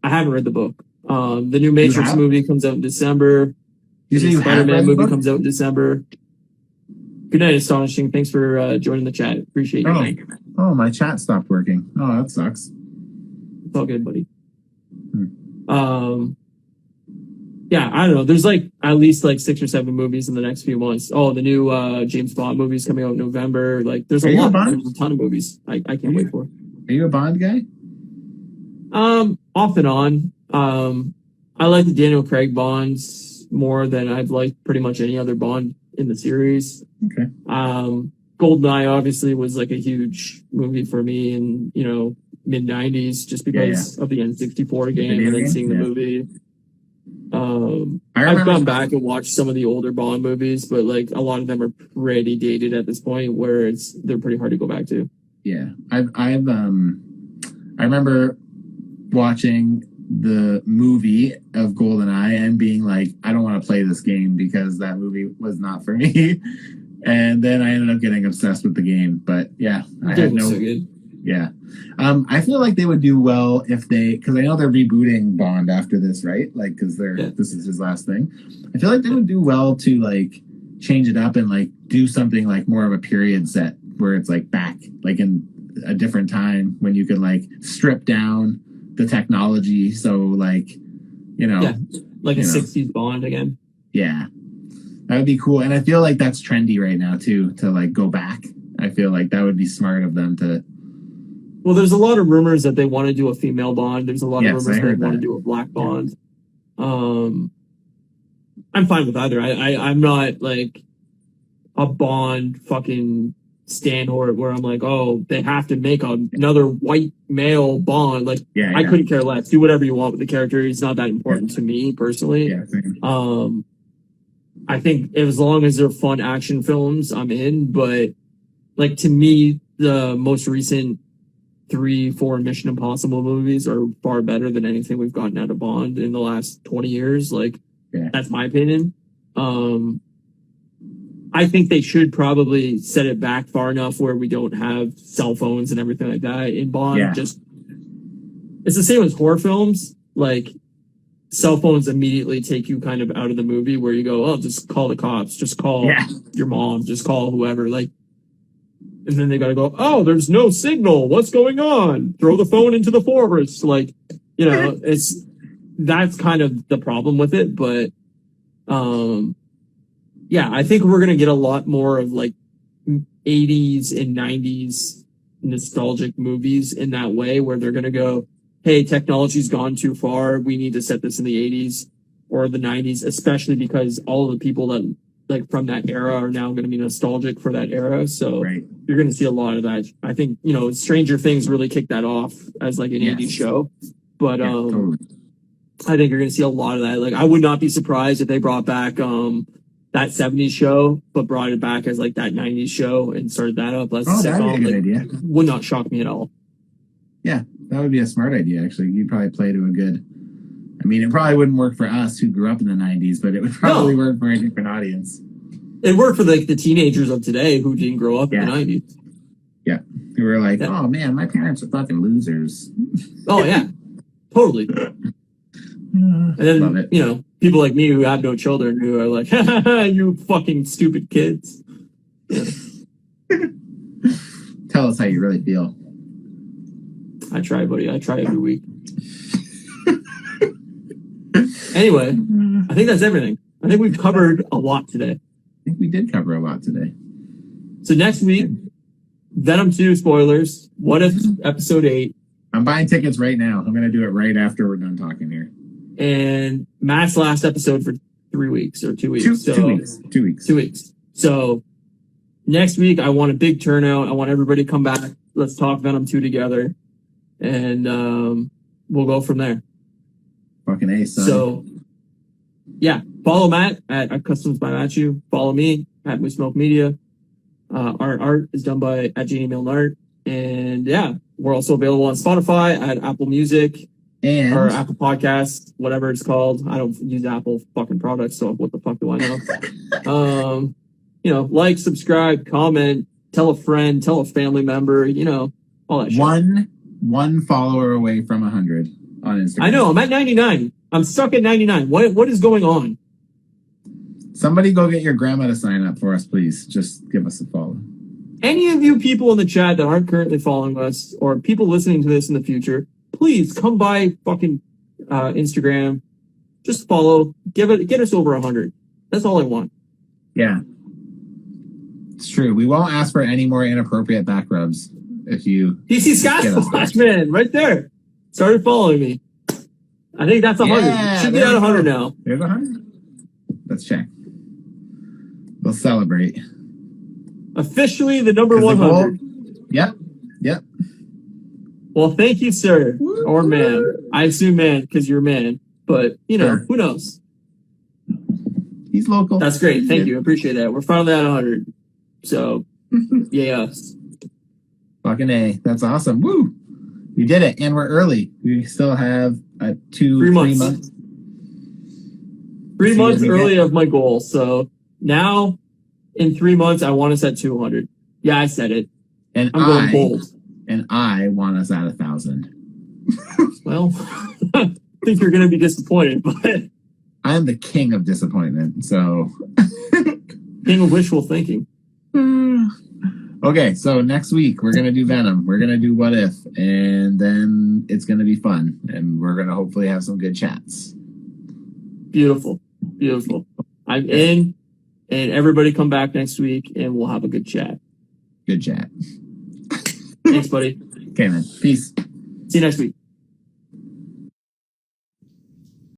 Speaker 3: I haven't read the book. The new Matrix movie comes out in December. The Spider-Man movie comes out in December. Good night, Astonishing. Thanks for joining the chat. Appreciate you.
Speaker 2: Oh, my chat stopped working. Oh, that sucks.
Speaker 3: It's all good, buddy. Yeah, I don't know. There's at least 6 or 7 movies in the next few months. Oh, the new James Bond movie's coming out in November. There's a lot. There's a ton of movies. I can't wait for.
Speaker 2: Are you a Bond guy?
Speaker 3: Off and on. I like the Daniel Craig Bonds more than I've liked pretty much any other Bond in the series.
Speaker 2: Okay.
Speaker 3: GoldenEye obviously was a huge movie for me in mid 90s just because of the N64 game and then seeing the movie. I've gone back and watched some of the older Bond movies, but a lot of them are pretty dated at this point where they're pretty hard to go back to.
Speaker 2: Yeah. I remember watching the movie of GoldenEye and being like, I don't want to play this game because that movie was not for me. And then I ended up getting obsessed with the game. But yeah, I had no. So good. Yeah. I feel like they would do well if because I know they're rebooting Bond after this, right? Because this is his last thing. I feel like they would do well to change it up and do something more of a period set where it's back in a different time when you could strip down the technology. So a
Speaker 3: 60s Bond again.
Speaker 2: Yeah. That would be cool. And I feel like that's trendy right now too, to go back. I feel like that would be smart of them to.
Speaker 3: Well, there's a lot of rumors that they want to do a female Bond. There's a lot of rumors that they want to do a black Bond. I'm fine with either. I'm not a Bond fucking stan where I'm oh, they have to make another white male Bond. I couldn't care less. Do whatever you want with the character. He's not that important to me personally.
Speaker 2: Yeah,
Speaker 3: I think as long as they're fun action films, I'm in. But to me, the most recent 3-4 Mission Impossible movies are far better than anything we've gotten out of Bond in the last 20 years. That's my opinion. I think they should probably set it back far enough where we don't have cell phones and everything like that in Bond.
Speaker 2: Yeah.
Speaker 3: It's the same as horror films. Cell phones immediately take you kind of out of the movie where you go, oh, just call the cops, just call your mom, just call whoever. And then they got to go, oh, there's no signal. What's going on? Throw the phone into the forest. that's kind of the problem with it. But yeah, I think we're gonna get a lot more of like 80s and 90s nostalgic movies in that way, where they're gonna go, hey, technology's gone too far. We need to set this in the 80s or the 90s, especially because all of the people that like from that era are now going to be nostalgic for that era. So you're going to see a lot of that. I think, Stranger Things really kicked that off as like an 80s show. But totally. I think you're going to see a lot of that. Like, I would not be surprised if they brought back that 70s show, but brought it back as like that 90s show and started that up.
Speaker 2: That'd be a good idea.
Speaker 3: Would not shock me at all.
Speaker 2: Yeah, that would be a smart idea, actually. You'd probably play to a good... I mean, it probably wouldn't work for us who grew up in the 90s, but it would probably work for a different audience.
Speaker 3: It worked for like the teenagers of today who didn't grow up in the 90s.
Speaker 2: Yeah. Who were like, oh man, my parents are fucking losers.
Speaker 3: Oh, yeah. Totally. And then, people like me who have no children who are like, you fucking stupid kids. Yeah.
Speaker 2: Tell us how you really feel.
Speaker 3: I try, buddy. I try every week. Anyway, I think that's everything. I think we've covered a lot today.
Speaker 2: I think we did cover a lot today.
Speaker 3: So next week, Venom 2 spoilers. What if episode 8?
Speaker 2: I'm buying tickets right now. I'm going to do it right after we're done talking here.
Speaker 3: And Matt's last episode for 3 weeks or 2 weeks.
Speaker 2: 2 weeks. 2 weeks.
Speaker 3: 2 weeks. So next week, I want a big turnout. I want everybody to come back. Let's talk Venom 2 together. And we'll go from there.
Speaker 2: Fucking A, son.
Speaker 3: So, yeah, follow Matt at Customs by Matthew. Follow me at We Smoke Media. Our art is done by at Janie Milne Art. And yeah, we're also available on Spotify, at Apple Music, or Apple Podcasts, whatever it's called. I don't use Apple fucking products, so what the fuck do I know? Like, subscribe, comment, tell a friend, tell a family member, all that shit.
Speaker 2: One follower away from 100 on Instagram.
Speaker 3: I know, I'm at 99. I'm stuck at 99. What is going on?
Speaker 2: Somebody go get your grandma to sign up for us, please. Just give us a follow.
Speaker 3: Any of you people in the chat that aren't currently following us, or people listening to this in the future, please come by fucking Instagram. Just follow. Get us over 100. That's all I want.
Speaker 2: Yeah. It's true. We won't ask for any more inappropriate back rubs if you...
Speaker 3: DC Splash Man, right there. Started following me. I think that's 100.
Speaker 2: Yeah,
Speaker 3: should be at 100 now.
Speaker 2: There's 100. Let's check. We'll celebrate.
Speaker 3: Officially the number 100.
Speaker 2: Yep.
Speaker 3: Well, thank you, sir. Or man. I assume man, because you're a man. But,
Speaker 2: Sure.
Speaker 3: Who knows?
Speaker 2: He's local.
Speaker 3: That's great. Thank you. I appreciate that. We're finally at 100. So, yeah.
Speaker 2: Fucking A. That's awesome. Woo! We did it, and we're early. We still have 3 months.
Speaker 3: 3 months early of my goal. So now, in 3 months, I want us at 200. Yeah, I said it.
Speaker 2: And
Speaker 3: I'm going bold.
Speaker 2: And I want us at 1,000.
Speaker 3: Well, I think you're going to be disappointed, but
Speaker 2: I'm the king of disappointment. So,
Speaker 3: king of wishful thinking.
Speaker 2: Okay, so next week we're going to do Venom. We're going to do What If, and then it's going to be fun, and we're going to hopefully have some good chats.
Speaker 3: Beautiful. I'm in, and everybody come back next week, and we'll have a good chat.
Speaker 2: Good chat.
Speaker 3: Thanks, buddy.
Speaker 2: Okay, man. Peace.
Speaker 3: See you next week.